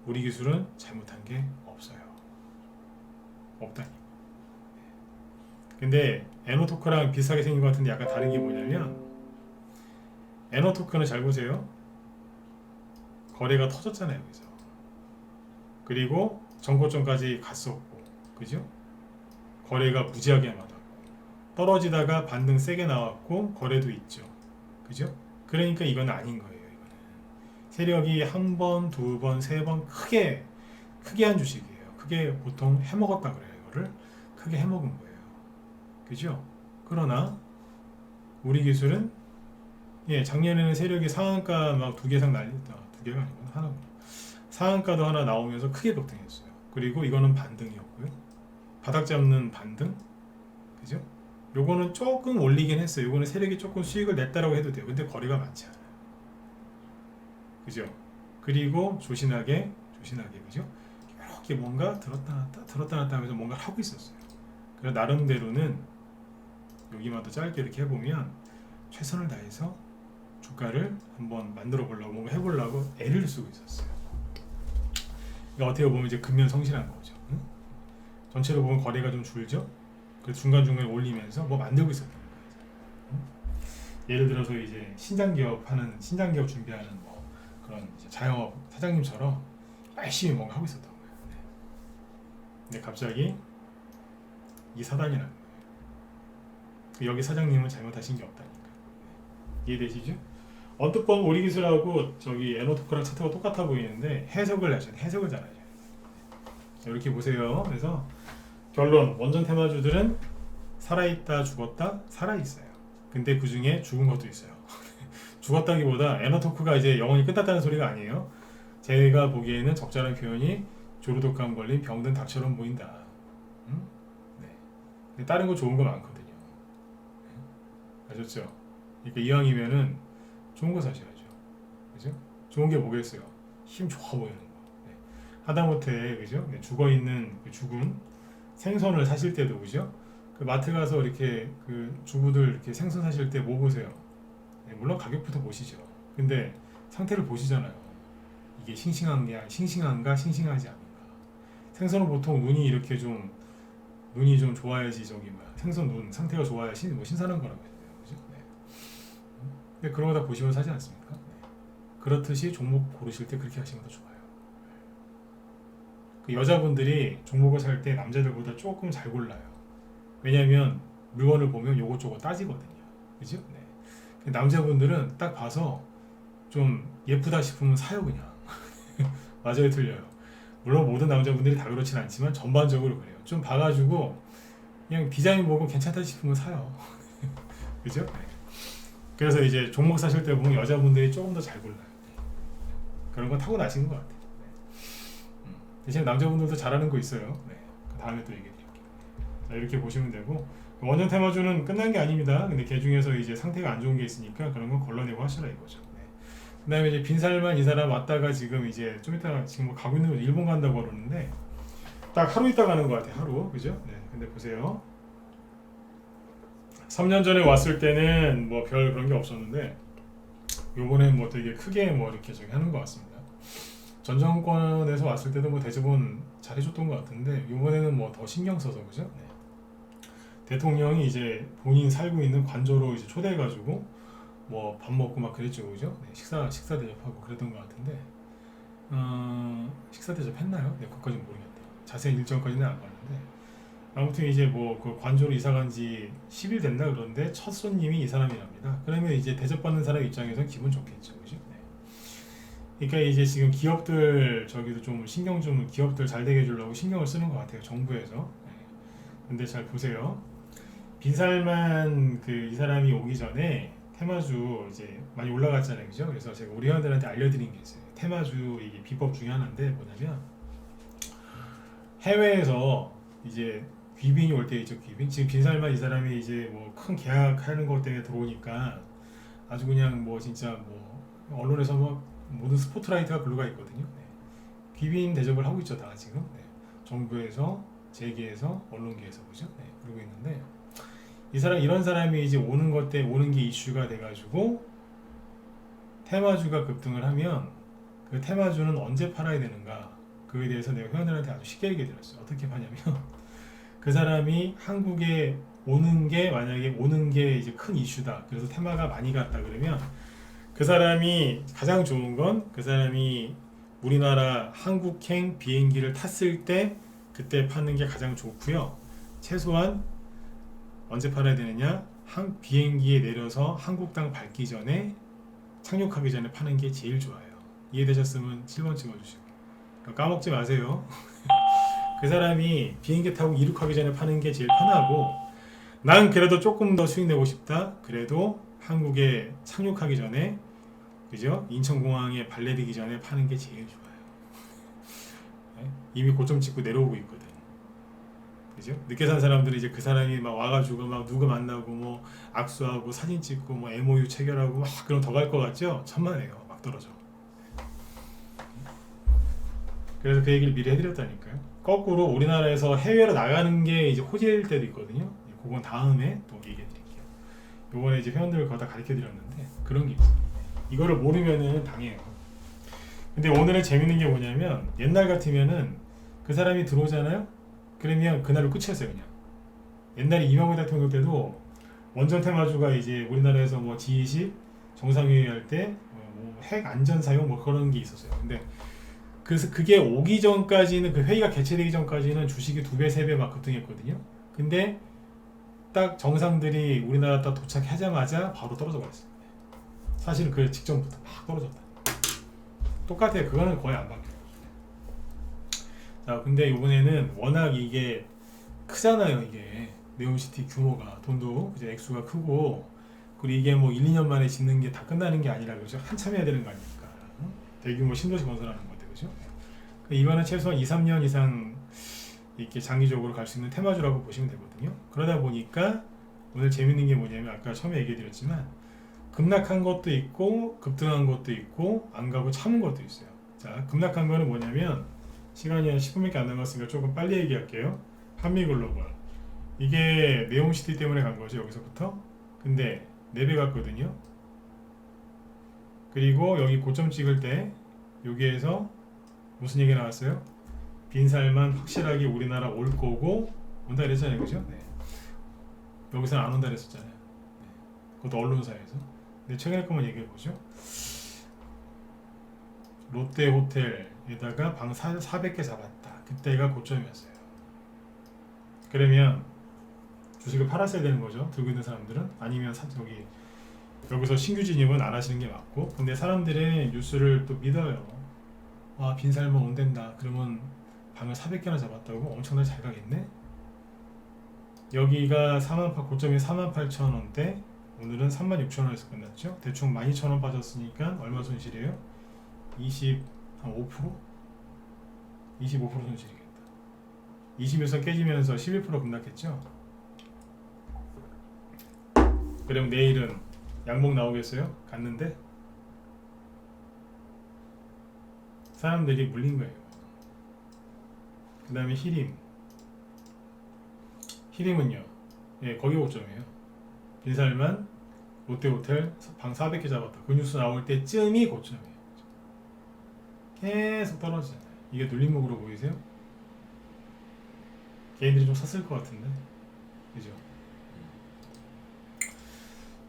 우리 기술은 잘못한 게 없어요. 없다니. 근데 에너토크랑 비슷하게 생긴 것 같은데 약간 다른 게 뭐냐면, 에너토크는 잘 보세요. 거래가 터졌잖아요, 여기서. 그리고 정고점까지 갔었고, 그죠? 거래가 무지하게 많았고, 떨어지다가 반등 세게 나왔고, 거래도 있죠, 그죠? 그러니까 이건 아닌 거예요. 이거는 세력이 한 번, 두 번, 세 번 크게 한 주식이에요. 크게 보통 해먹었다 그래요. 이거를 크게 해먹은 거예요, 그죠? 그러나 우리 기술은 작년에는 세력이 상한가 막 두 개 이상 날렸다. 두 개가 아니고 하나. 상한가도 하나 나오면서 크게 급등했어요. 그리고 이거는 반등이었고요. 바닥 잡는 반등, 그죠? 요거는 조금 올리긴 했어요. 요거는 세력이 조금 수익을 냈다라고 해도 돼요. 근데 거리가 많지 않아요. 그죠? 그리고 조신하게, 그죠? 이렇게 뭔가 들었다 놨다 하면서 뭔가 하고 있었어요. 그래서 나름대로는 여기마다 짧게 이렇게 해보면 최선을 다해서 주가를 한번 만들어 보려고, 뭔가 해보려고 애를 쓰고 있었어요. 그러니까 어떻게 보면 이제 근면 성실한 거죠. 응? 전체로 보면 거래가 좀 줄죠. 그래서 중간중간에 올리면서 뭐 만들고 있었던 거예요. 응? 예를 들어서 이제 신장 기업 준비하는 뭐 그런 이제 자영업 사장님처럼 열심히 뭔가 하고 있었던 거예요. 네. 근데 갑자기 이 사단이 나는 거예요. 여기 사장님은 잘못하신 게 없다니까. 네. 이해되시죠? 언뜻 보면 우리 기술하고 저기 에너토크랑 차트가 똑같아 보이는데 해석을 잘하셔야 돼요. 이렇게 보세요. 그래서 결론, 원전 테마주들은 살아있다, 죽었다, 살아있어요. 근데 그 중에 죽은 것도 있어요. 죽었다기보다 에너토크가 이제 영원히 끝났다는 소리가 아니에요. 제가 보기에는 적절한 표현이 조류독감 걸린 병든 닭처럼 보인다. 네. 근데 다른 거 좋은 거 많거든요. 아셨죠? 그러니까 이왕이면은 좋은 거 사셔야죠. 그죠? 좋은 게 뭐겠어요? 힘 좋아 보이는 거. 네. 하다못해, 그죠? 네. 죽어 있는 그 죽은 생선을 사실 때도, 그죠? 그 마트 가서 이렇게 그 주부들 이렇게 생선 사실 때 뭐 보세요? 네. 물론 가격부터 보시죠. 근데 상태를 보시잖아요. 이게 싱싱한가, 싱싱하지 않은가. 생선은 보통 눈이 좀 좋아야지, 저기 뭐야, 생선 눈 상태가 좋아야 신선한 거라고 해요. 그죠? 네. 근데 그런 거 다 보시면 사지 않습니까? 네. 그렇듯이 종목 고르실 때 그렇게 하시면 더 좋아요. 그 여자분들이 종목을 살 때 남자들보다 조금 잘 골라요. 왜냐면 물건을 보면 요것저것 따지거든요. 그죠? 네. 남자분들은 딱 봐서 좀 예쁘다 싶으면 사요, 그냥. 맞아요, 틀려요. 물론 모든 남자분들이 다 그렇진 않지만 전반적으로 그래요. 좀 봐가지고 그냥 디자인 보고 괜찮다 싶으면 사요. 그죠? 네. 그래서 이제 종목 사실 때 보면 여자분들이 조금 더 잘 골라요. 그런 건 타고나신 것 같아요. 네. 대신 남자분들도 잘하는 거 있어요. 네. 그 다음에 또 얘기해 드릴게요. 자, 이렇게 보시면 되고, 원전 테마주는 끝난 게 아닙니다. 근데 그 중에서 이제 상태가 안 좋은 게 있으니까 그런 건 걸러내고 하시라 이거죠. 네. 그 다음에 이제 빈살만 이 사람 왔다가 지금 이제 좀 이따 지금 뭐 가고 있는 거 일본 간다고 그러는데 딱 하루 있다 가는 것 같아요. 하루. 그죠? 네. 근데 보세요. 3년 전에 왔을 때는 뭐 별 그런 게 없었는데 요번엔 뭐 되게 크게 뭐 이렇게 저기 하는 것 같습니다. 전 정권에서 왔을 때도 뭐 대접은 잘해줬던 것 같은데 요번에는 뭐 더 신경 써서, 그죠? 네. 대통령이 이제 본인 살고 있는 관저로 이제 초대해가지고 뭐 밥 먹고 막 그랬죠, 그죠? 네. 식사 대접하고 그랬던 것 같은데 식사 대접했나요? 네, 그것까지는 모르겠다. 자세한 일정까지는 안 봤는데. 아무튼 이제 뭐 그 관저로 이사 간 지 10일 됐나 그런데 첫 손님이 이 사람이랍니다. 그러면 이제 대접받는 사람 입장에서 기분 좋겠죠, 그죠? 네. 그러니까 이제 지금 기업들 저기도 좀 신경 좀 기업들 잘 되게 해주려고 신경을 쓰는 것 같아요, 정부에서. 네. 근데 잘 보세요. 빈살만 그 이 사람이 오기 전에 테마주 이제 많이 올라갔잖아요, 그죠? 그래서 제가 우리 회원들한테 알려드린 게 있어요. 테마주 이게 비법 중에 하나인데 뭐냐면 해외에서 이제 귀빈이 올 때 있죠, 귀빈. 지금 빈살만 이 사람이 이제 뭐 큰 계약하는 것 때문에 들어오니까 아주 그냥 뭐 진짜 뭐 언론에서 뭐 모든 스포트라이트가 글로 가 있거든요. 네. 귀빈 대접을 하고 있죠, 다 지금. 네. 정부에서, 재계에서, 언론계에서 그죠? 네. 그러고 있는데 이 사람 이런 사람이 이제 오는 것 때 오는 게 이슈가 돼가지고 테마주가 급등을 하면 그 테마주는 언제 팔아야 되는가? 그에 대해서 내가 회원들한테 아주 쉽게 얘기해 드렸어요. 어떻게 파냐면 그 사람이 한국에 오는 게 만약에 오는 게 이제 큰 이슈다. 그래서 테마가 많이 갔다 그러면 그 사람이 가장 좋은 건 그 사람이 우리나라 한국행 비행기를 탔을 때 그때 파는 게 가장 좋고요. 최소한 언제 팔아야 되느냐? 비행기에 내려서 한국 땅 밟기 전에 착륙하기 전에 파는 게 제일 좋아요. 이해되셨으면 7번 찍어주시고 까먹지 마세요. 그 사람이 비행기 타고 이륙하기 전에 파는 게 제일 편하고 난 그래도 조금 더 수익 내고 싶다. 그래도 한국에 착륙하기 전에 그죠? 인천공항에 발 내리기 전에 파는 게 제일 좋아요. 네? 이미 고점 찍고 내려오고 있거든. 그죠? 늦게 산 사람들이 이제 그 사람이 막 와가지고 막 누구 만나고 뭐 악수하고 사진 찍고 뭐 MOU 체결하고 막 그럼 더 갈 것 같죠? 천만에요. 막 떨어져. 그래서 그 얘기를 미리 해드렸다니까요. 거꾸로 우리나라에서 해외로 나가는 게 이제 호재일 때도 있거든요. 그건 다음에 또 얘기해드릴게요. 요번에 이제 회원들을 거다 가르쳐드렸는데 그런 게 있어요. 이거를 모르면은 당해요. 근데 오늘은 재밌는 게 뭐냐면 옛날 같으면은 그 사람이 들어오잖아요. 그러면 그날로 끝이었어요, 그냥. 옛날에 이명박 대통령 때도 원전 테마주가 이제 우리나라에서 뭐 G20 정상회의 할 때 뭐 핵 안전 사용 뭐 그런 게 있었어요. 근데 그래서 그게 오기 전까지는 그 회의가 개최되기 전까지는 주식이 2배, 3배 막 급등했거든요. 근데 딱 정상들이 우리나라 딱 도착하자마자 바로 떨어져 버렸어요. 사실은 그 직전부터 막 떨어졌다. 똑같아요. 그거는 거의 안 바뀌어요. 자, 근데 이번에는 워낙 이게 크잖아요. 이게 네옴시티 규모가 돈도 이제 액수가 크고 그리고 이게 뭐 1, 2년 만에 짓는 게 다 끝나는 게 아니라 그죠? 한참 해야 되는 거 아닙니까? 대규모 신도시 건설하는 건데 그죠? 이거는 최소한 2, 3년 이상 이렇게 장기적으로 갈 수 있는 테마주라고 보시면 되거든요. 그러다 보니까 오늘 재밌는 게 뭐냐면 아까 처음에 얘기해 드렸지만 급락한 것도 있고 급등한 것도 있고 안 가고 참은 것도 있어요. 자, 급락한 거는 뭐냐면 시간이 한 10분밖에 안 남았으니까 조금 빨리 얘기할게요. 한미글로벌 이게 네옴시티 때문에 간 거죠. 여기서부터. 근데 4배 갔거든요. 그리고 여기 고점 찍을 때 여기에서 무슨 얘기 나왔어요? 빈살만 확실하게 우리나라 올 거고 온다 그랬잖아요. 그죠? 네. 여기서는 안 온다 그랬었잖아요. 네. 그것도 언론사에서. 근데 최근에 거만 얘기해 보죠. 롯데호텔에다가 방 400개 잡았다. 그때가 고점이었어요. 그러면 주식을 팔았어야 되는 거죠. 들고 있는 사람들은. 아니면 여기서 신규 진입은 안 하시는 게 맞고. 근데 사람들은 뉴스를 또 믿어요. 와, 빈살만 온댄다. 그러면 방을 400개나 잡았다고 엄청나게 잘 가겠네. 여기가 고점이 48,000원대. 오늘은 36,000원에서 끝났죠. 대충 12,000원 빠졌으니까 얼마 손실이에요? 5%? 25% 손실이겠다. 20에서 깨지면서 11% 급락했죠. 그럼 내일은 양봉 나오겠어요? 갔는데 사람들이 물린 거예요. 그 다음에 히림은요, 예, 거기 고점이에요. 빈살만 롯데호텔 방 400개 잡았다. 그 뉴스 나올 때쯤이 고점이에요. 계속 떨어지잖아요. 이게 눌림목으로 보이세요? 개인들이 좀 샀을 것 같은데, 그죠?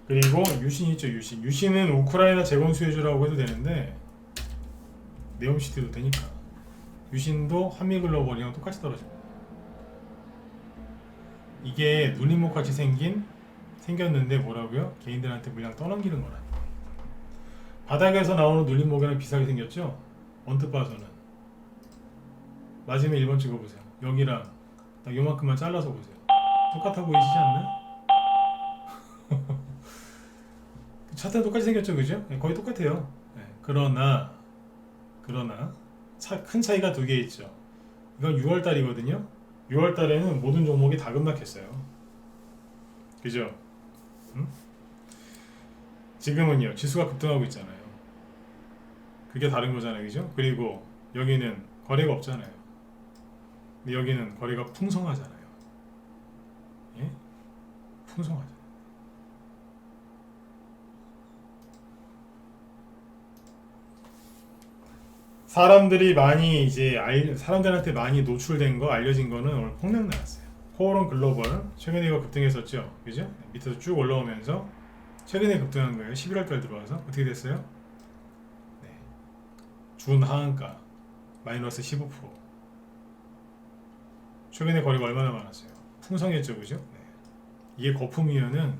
그리고 유신 있죠. 유신은 우크라이나 재건 수혜주라고 해도 되는데 네옴시티도 되니까 유신도 한미글로벌이랑 똑같이 떨어집니다. 이게 눌림목 같이 생겼는데 뭐라고요? 개인들한테 물량 떠넘기는 거라니까. 바닥에서 나오는 눌림목이랑 비슷하게 생겼죠? 언뜻 봐서는. 마지막에 1번 찍어보세요. 여기랑 딱 요만큼만 잘라서 보세요. 똑같아 보이시지 않나요? 차트는 똑같이 생겼죠, 그죠? 네, 거의 똑같아요. 네, 그러나 큰 차이가 두 개 있죠. 이건 6월달이거든요. 6월달에는 모든 종목이 다 급락했어요. 그죠? 응? 지금은요, 지수가 급등하고 있잖아요. 그게 다른 거잖아요, 그죠? 그리고 여기는 거래가 없잖아요. 근데 여기는 거래가 풍성하잖아요. 예? 풍성하죠. 사람들한테 많이 노출된 거, 알려진 거는 오늘 폭락 나왔어요. 코오롱 글로벌 최근에 이거 급등했었죠, 그죠? 밑에서 쭉 올라오면서 최근에 급등한 거예요. 11월달 들어와서 어떻게 됐어요? 네. 준 하한가 마이너스 15%. 최근에 거래가 얼마나 많았어요? 풍성했죠, 그죠? 네. 이게 거품이면은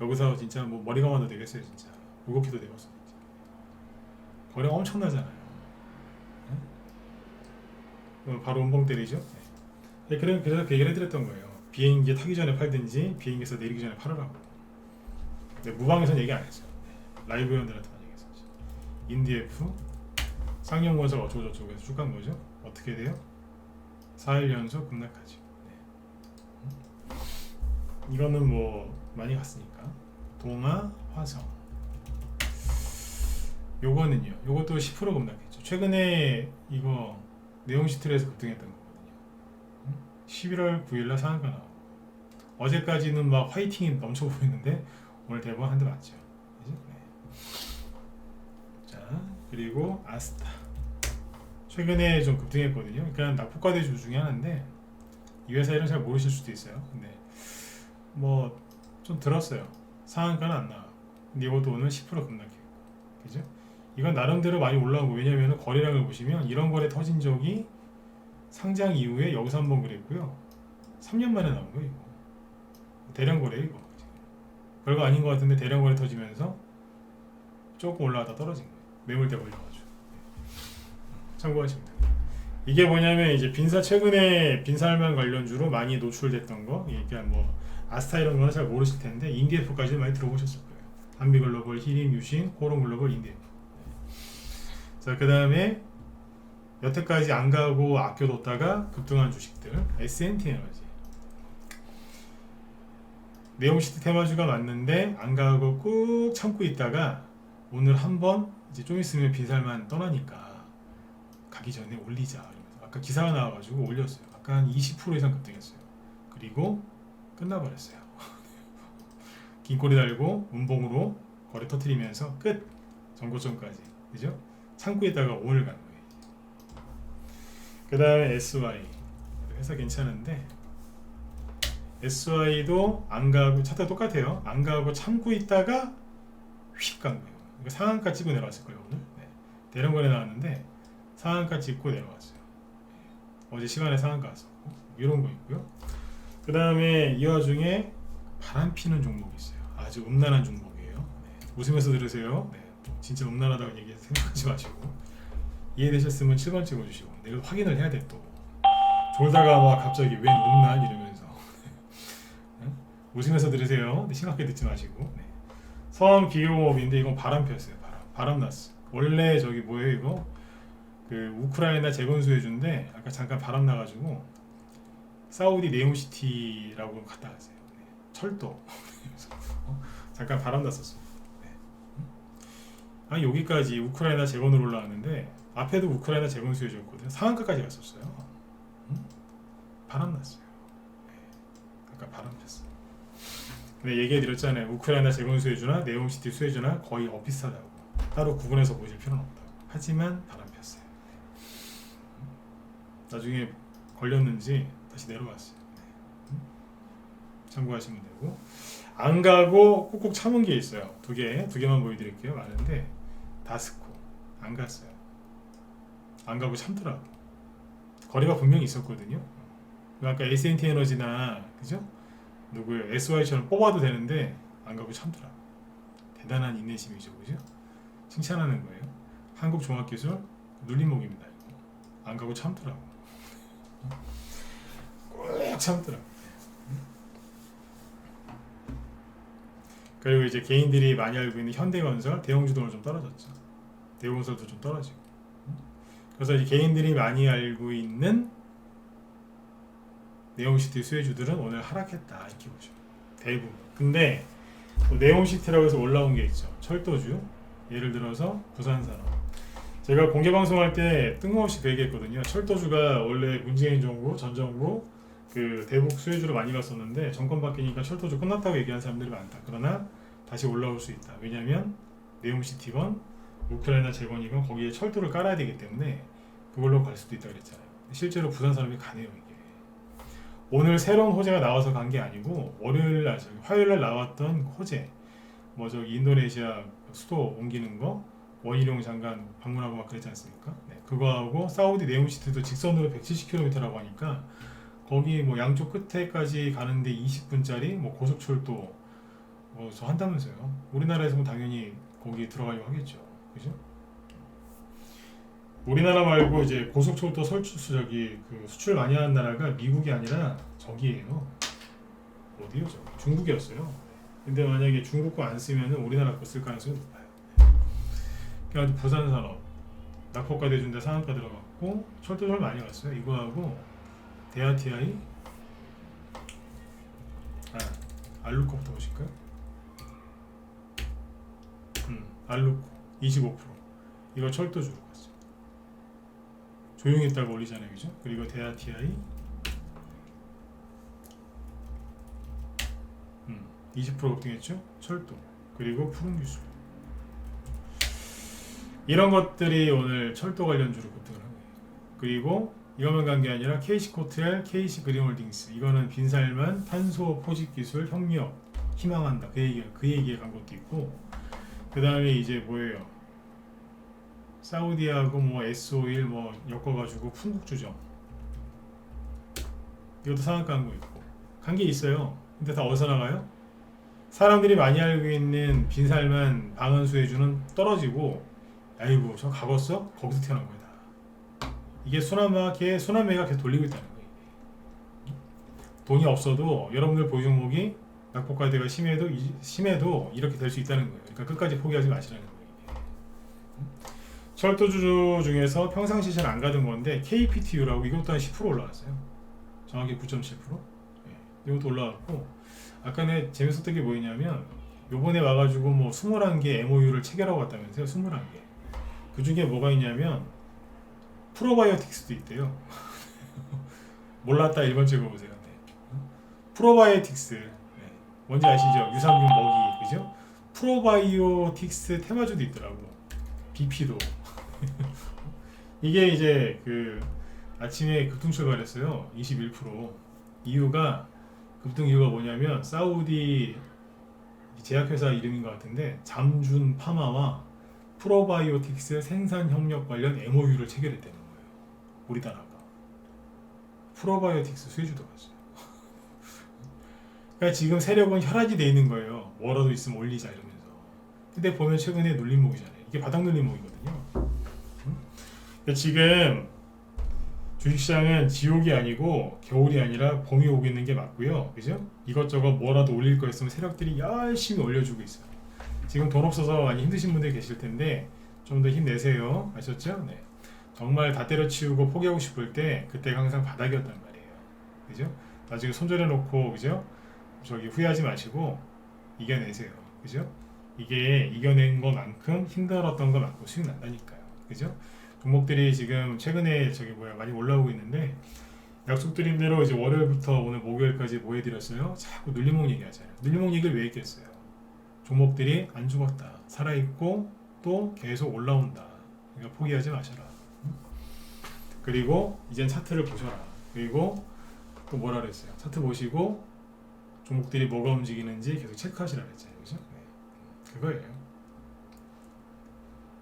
여기서 진짜 뭐 머리가 맞아도 되겠어요, 진짜. 무겁게도 되겠어. 진짜. 거래가 엄청나잖아요. 바로 운봉 때리죠. 네. 그래서 그 얘기를 해드렸던 거예요. 비행기 타기 전에 팔든지 비행기에서 내리기 전에 팔으라고. 네, 무방에서는 얘기 안 했어요. 네. 라이브 회원들한테만 얘기했었죠. 인디F 쌍용건설 어쩌고저쩌고 해서 쭉 간 거죠. 어떻게 돼요? 4일 연속 급락하죠. 네. 이거는 뭐 많이 갔으니까. 동아 화성 요거는요. 요것도 10% 급락했죠. 최근에 이거 네온시트에서 급등했던 거거든요. 11월 9일날 상한가 나오고 어제까지는 막 화이팅이 넘쳐 보이는데 오늘 대부분 한 대 맞죠. 그죠? 네. 자, 그리고 아스타 최근에 좀 급등했거든요. 그러니까 낙폭과대주 중에 하나인데 이 회사 이름 잘 모르실 수도 있어요. 근데 뭐 좀 들었어요. 상한가는 안 나와. 근데 이것도 오늘 10% 급락했고, 그죠? 이건 나름대로 많이 올라온 거. 왜냐면 거래량을 보시면 이런 거래 터진 적이 상장 이후에 여기서 한번 그랬고요. 3년 만에 나온 거예요. 이거. 대량 거래 이거. 별거 아닌 것 같은데 대량 거래 터지면서 조금 올라가다 떨어진 거예요. 매물대 걸려가지고. 참고하시면 됩니다. 이게 뭐냐면 이제 최근에 빈살만 관련주로 많이 노출됐던 거. 그러니까 뭐 아스타 이런 거는 잘 모르실 텐데 인디에프까지 많이 들어보셨을 거예요. 한비글로벌, 히림, 유신, 코오롱글로벌, 인디에프. 자, 그 다음에 여태까지 안 가고 아껴뒀다가 급등한 주식들. S&T 에너지. 네옴시티 테마주가 맞는데 안 가고 꾹 참고 있다가 오늘 한번 이제 좀 있으면 빈살만 떠나니까 가기 전에 올리자. 이러면서 아까 기사가 나와가지고 올렸어요. 아까 한 20% 이상 급등했어요. 그리고 끝나버렸어요. 긴 꼬리 달고 운봉으로 거래 터트리면서 끝. 전고점까지. 그죠? 참고 있다가 오늘 간 거예요. 그 다음에 SY 회사 괜찮은데 SY도 안 가고 차트가 똑같아요. 안 가고 참고 있다가 휙 간 거예요. 그러니까 상한가 찍고 내려왔을 거예요 오늘. 네. 대량 거래 나왔는데 상한가 찍고 내려왔어요. 어제 시간에 상한가 왔었고 이런 거 있고요. 그 다음에 이 와중에 바람 피는 종목이 있어요. 아주 음란한 종목이에요. 네. 웃으면서 들으세요. 네. 진짜 음란하다고 얘기 생각하지 마시고 이해되셨으면 7번 찍어주시고 내가 확인을 해야 돼 또. 졸다가 막 갑자기 웬 음란 이러면서 네? 웃으면서 들으세요. 네, 심각하게 듣지 마시고. 네. 서암 기계공업인데 이건 바람 폈어요. 바람 났어. 원래 저기 뭐예요 이거? 그 우크라이나 재건수해준데 아까 잠깐 바람 나가지고 사우디 네옴시티라고 갔다 왔어요. 네. 철도. 잠깐 바람 났었어. 네. 아 여기까지 우크라이나 재건으로 올라왔는데 앞에도 우크라이나 재건 수혜주였거든요. 상한가까지 갔었어요. 바람 났어요. 네. 아까 바람 폈어. 근데 얘기해드렸잖아요. 우크라이나 재건 수혜주나 네옴시티 수혜주나 거의 비슷하다고. 따로 구분해서 보실 필요는 없다고. 하지만 바람 폈어요. 나중에 걸렸는지 다시 내려왔어요. 네. 참고하시면 되고 안 가고 꾹꾹 참은 게 있어요. 두 개만 보여드릴게요. 많은데 다스코 안 갔어요. 안 가고 참더라고. 거래가 분명히 있었거든요. 아까 S&T 에너지나 그죠? SY처럼 뽑아도 되는데 안 가고 참더라고. 대단한 인내심이죠, 그죠? 칭찬하는 거예요. 한국종합기술 눌림목입니다. 이거. 안 가고 참더라고. 꼭 참더라고. 그리고 이제 개인들이 많이 알고 있는 현대건설, 대웅주도 좀 떨어졌죠. 대웅건설도 좀 떨어지고. 그래서 이제 개인들이 많이 알고 있는 네옴시티 수혜주들은 오늘 하락했다 이렇게 보죠. 대부분. 근데 네옴시티라고 해서 올라온 게 있죠. 철도주. 예를 들어서 부산산업. 제가 공개방송할 때 뜬금없이 그 얘기했거든요. 철도주가 원래 문재인 정부, 전 정부 그 대북 수혜주로 많이 갔었는데 정권 바뀌니까 철도주 끝났다고 얘기하는 사람들이 많다. 그러나 다시 올라올 수 있다. 왜냐하면 네옴시티건 우크라이나 재건이건 거기에 철도를 깔아야 되기 때문에 그걸로 갈 수도 있다 그랬잖아요. 실제로 부산산업이 가네요. 이게 오늘 새로운 호재가 나와서 간 게 아니고 월요일날, 화요일날 나왔던 호재 뭐 저기 인도네시아 수도 옮기는 거 원희룡 장관 방문하고 막 그랬지 않습니까? 네, 그거하고 사우디 네옴시티도 직선으로 170km라고 하니까 거기 뭐 양쪽 끝에까지 가는데 20분짜리 뭐 고속철도 뭐 저 한다면서요. 우리나라에서는 당연히 거기 들어가려고 하겠죠. 그죠? 우리나라 말고 이제 고속철도 저기 그 수출 많이 하는 나라가 미국이 아니라 저기예요. 어디요? 저 중국이었어요. 근데 만약에 중국 거 안 쓰면은 우리나라 거 쓸 가능성이 높아요. 그래서 부산산업 낙폭과 대준대 상한가 들어갔고 철도를 많이 갔어요. 이거하고 대하TI 알루코부터 보실까요? 알루코 25% 이거 철도주로 갔어요. 조용히 있다가 올리잖아요, 그죠? 그리고 대하TI 20% 급등했죠? 철도 그리고 푸른기술 이런 것들이 오늘 철도 관련주로 급등을 한 거예요. 그리고 이것만 간 게 아니라 KC코트엘, KC그린홀딩스 이거는 빈살만 탄소 포집기술 협력 희망한다 그 얘기에 간 것도 있고 그 다음에 이제 뭐예요? 사우디하고 뭐 S-오일 뭐 엮어가지고 풍국주정 이것도 상한가 간 거 있고 간 게 있어요. 근데 다 어디서 나가요? 사람들이 많이 알고 있는 빈살만 방은수혜주는 떨어지고 아이고 저 가봤어? 거기서 태어난 거야. 이게 순환매가 계속 돌리고 있다는 거예요. 돈이 없어도 여러분들 보유 종목이 낙폭과대가 심해도 이렇게 될 수 있다는 거예요. 그러니까 끝까지 포기하지 마시라는 거예요. 철도주 중에서 평상시 잘 안 가던 건데 KPTU라고 이것도 한 10% 올라왔어요. 정확히 9.7%. 네, 이것도 올라왔고 아까 내 재밌었던 게 뭐였냐면 요번에 와가지고 뭐 21개 MOU를 체결하고 왔다면서요. 21개. 그 중에 뭐가 있냐면 프로바이오틱스도 있대요. 몰랐다 1번 찍어보세요. 네. 프로바이오틱스 네. 뭔지 아시죠? 유산균 먹이 그죠? 프로바이오틱스 테마주도 있더라고. BP도 이게 이제 그 아침에 급등 출발했어요. 21%. 이유가 급등 이유가 뭐냐면 사우디 제약회사 이름인 것 같은데 잠준 파마와 프로바이오틱스 생산 협력 관련 MOU를 체결했다는 거예요. 우리나라가 프로바이오틱스 수혜주도 갔어요. 그러니까 지금 세력은 혈안이 돼 있는 거예요. 뭐라도 있으면 올리자 이러면서. 근데 보면 최근에 눌림목이잖아요. 이게 바닥 눌림목이거든요. 그러니까 지금 주식시장은 지옥이 아니고 겨울이 아니라 봄이 오고 있는 게 맞고요. 그죠? 이것저것 뭐라도 올릴 거 있으면 세력들이 열심히 올려주고 있어요. 지금 돈 없어서 많이 힘드신 분들이 계실 텐데 좀 더 힘내세요. 아셨죠? 네. 정말 다 때려치우고 포기하고 싶을 때 그때가 항상 바닥이었단 말이에요. 그죠? 나중에 손절해 놓고 그죠? 저기 후회하지 마시고 이겨내세요. 그죠? 이게 이겨낸 것만큼 힘들었던 것만큼 수익 난다니까요. 그죠? 종목들이 지금 최근에 많이 올라오고 있는데 약속드린 대로 이제 월요일부터 오늘 목요일까지 뭐 해드렸어요? 자꾸 눌림목 얘기하잖아요. 눌림목 얘기를 왜 했겠어요? 종목들이 안 죽었다. 살아있고 또 계속 올라온다. 그러니까 포기하지 마셔라. 그리고 이젠 차트를 보셔라. 그리고 또 뭐라 그랬어요? 차트 보시고 종목들이 뭐가 움직이는지 계속 체크하시라 그랬잖아요. 그죠? 네. 그거예요.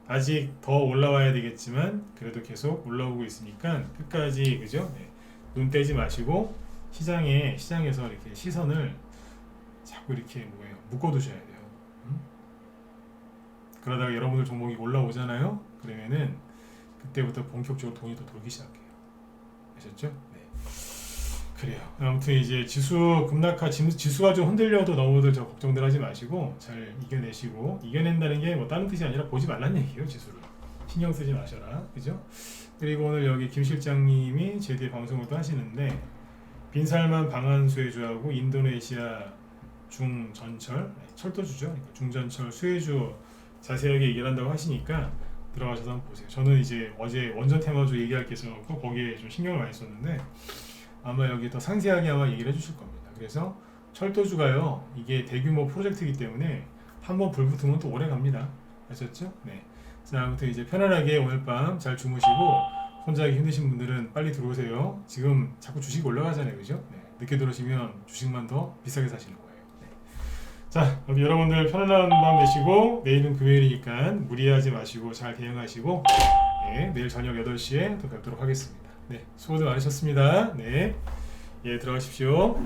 아직 더 올라와야 되겠지만 그래도 계속 올라오고 있으니까 끝까지 그죠? 네. 눈 떼지 마시고 시장에서 이렇게 시선을 자꾸 이렇게 묶어두셔야 돼요. 그러다가 여러분들 종목이 올라오잖아요. 그러면은 그때부터 본격적으로 돈이 더 돌기 시작해요. 아셨죠? 네. 그래요. 아무튼 이제 지수 급락하 지수가 좀 흔들려도 너무들 저 걱정들 하지 마시고 잘 이겨내시고, 이겨낸다는 게 뭐 다른 뜻이 아니라 보지 말란 얘기예요. 지수를 신경 쓰지 마셔라. 그죠? 그리고 오늘 여기 김 실장님이 제 뒤에 방송을 또 하시는데, 빈살만 방한수혜주하고 인도네시아 중전철 철도주죠. 그러니까 중전철 수혜주 자세하게 얘기를 한다고 하시니까 들어가셔서 한번 보세요. 저는 이제 어제 원전 테마주 얘기할 게 있어서 거기에 좀 신경을 많이 썼는데, 아마 여기 더 상세하게 아마 얘기를 해주실 겁니다. 그래서 철도주가요, 이게 대규모 프로젝트이기 때문에 한번 불 붙으면 또 오래 갑니다. 아셨죠? 네. 자, 아무튼 이제 편안하게 오늘 밤 잘 주무시고, 혼자 하기 힘드신 분들은 빨리 들어오세요. 지금 자꾸 주식이 올라가잖아요, 그죠? 네. 늦게 들어오시면 주식만 더 비싸게 사시는 거예요. 네. 자, 어디 여러분들 편안한 밤 되시고, 내일은 금요일이니까 무리하지 마시고 잘 대응하시고, 네, 내일 저녁 8시에 또 뵙도록 하겠습니다. 네, 수고들 많으셨습니다. 네, 예, 들어가십시오.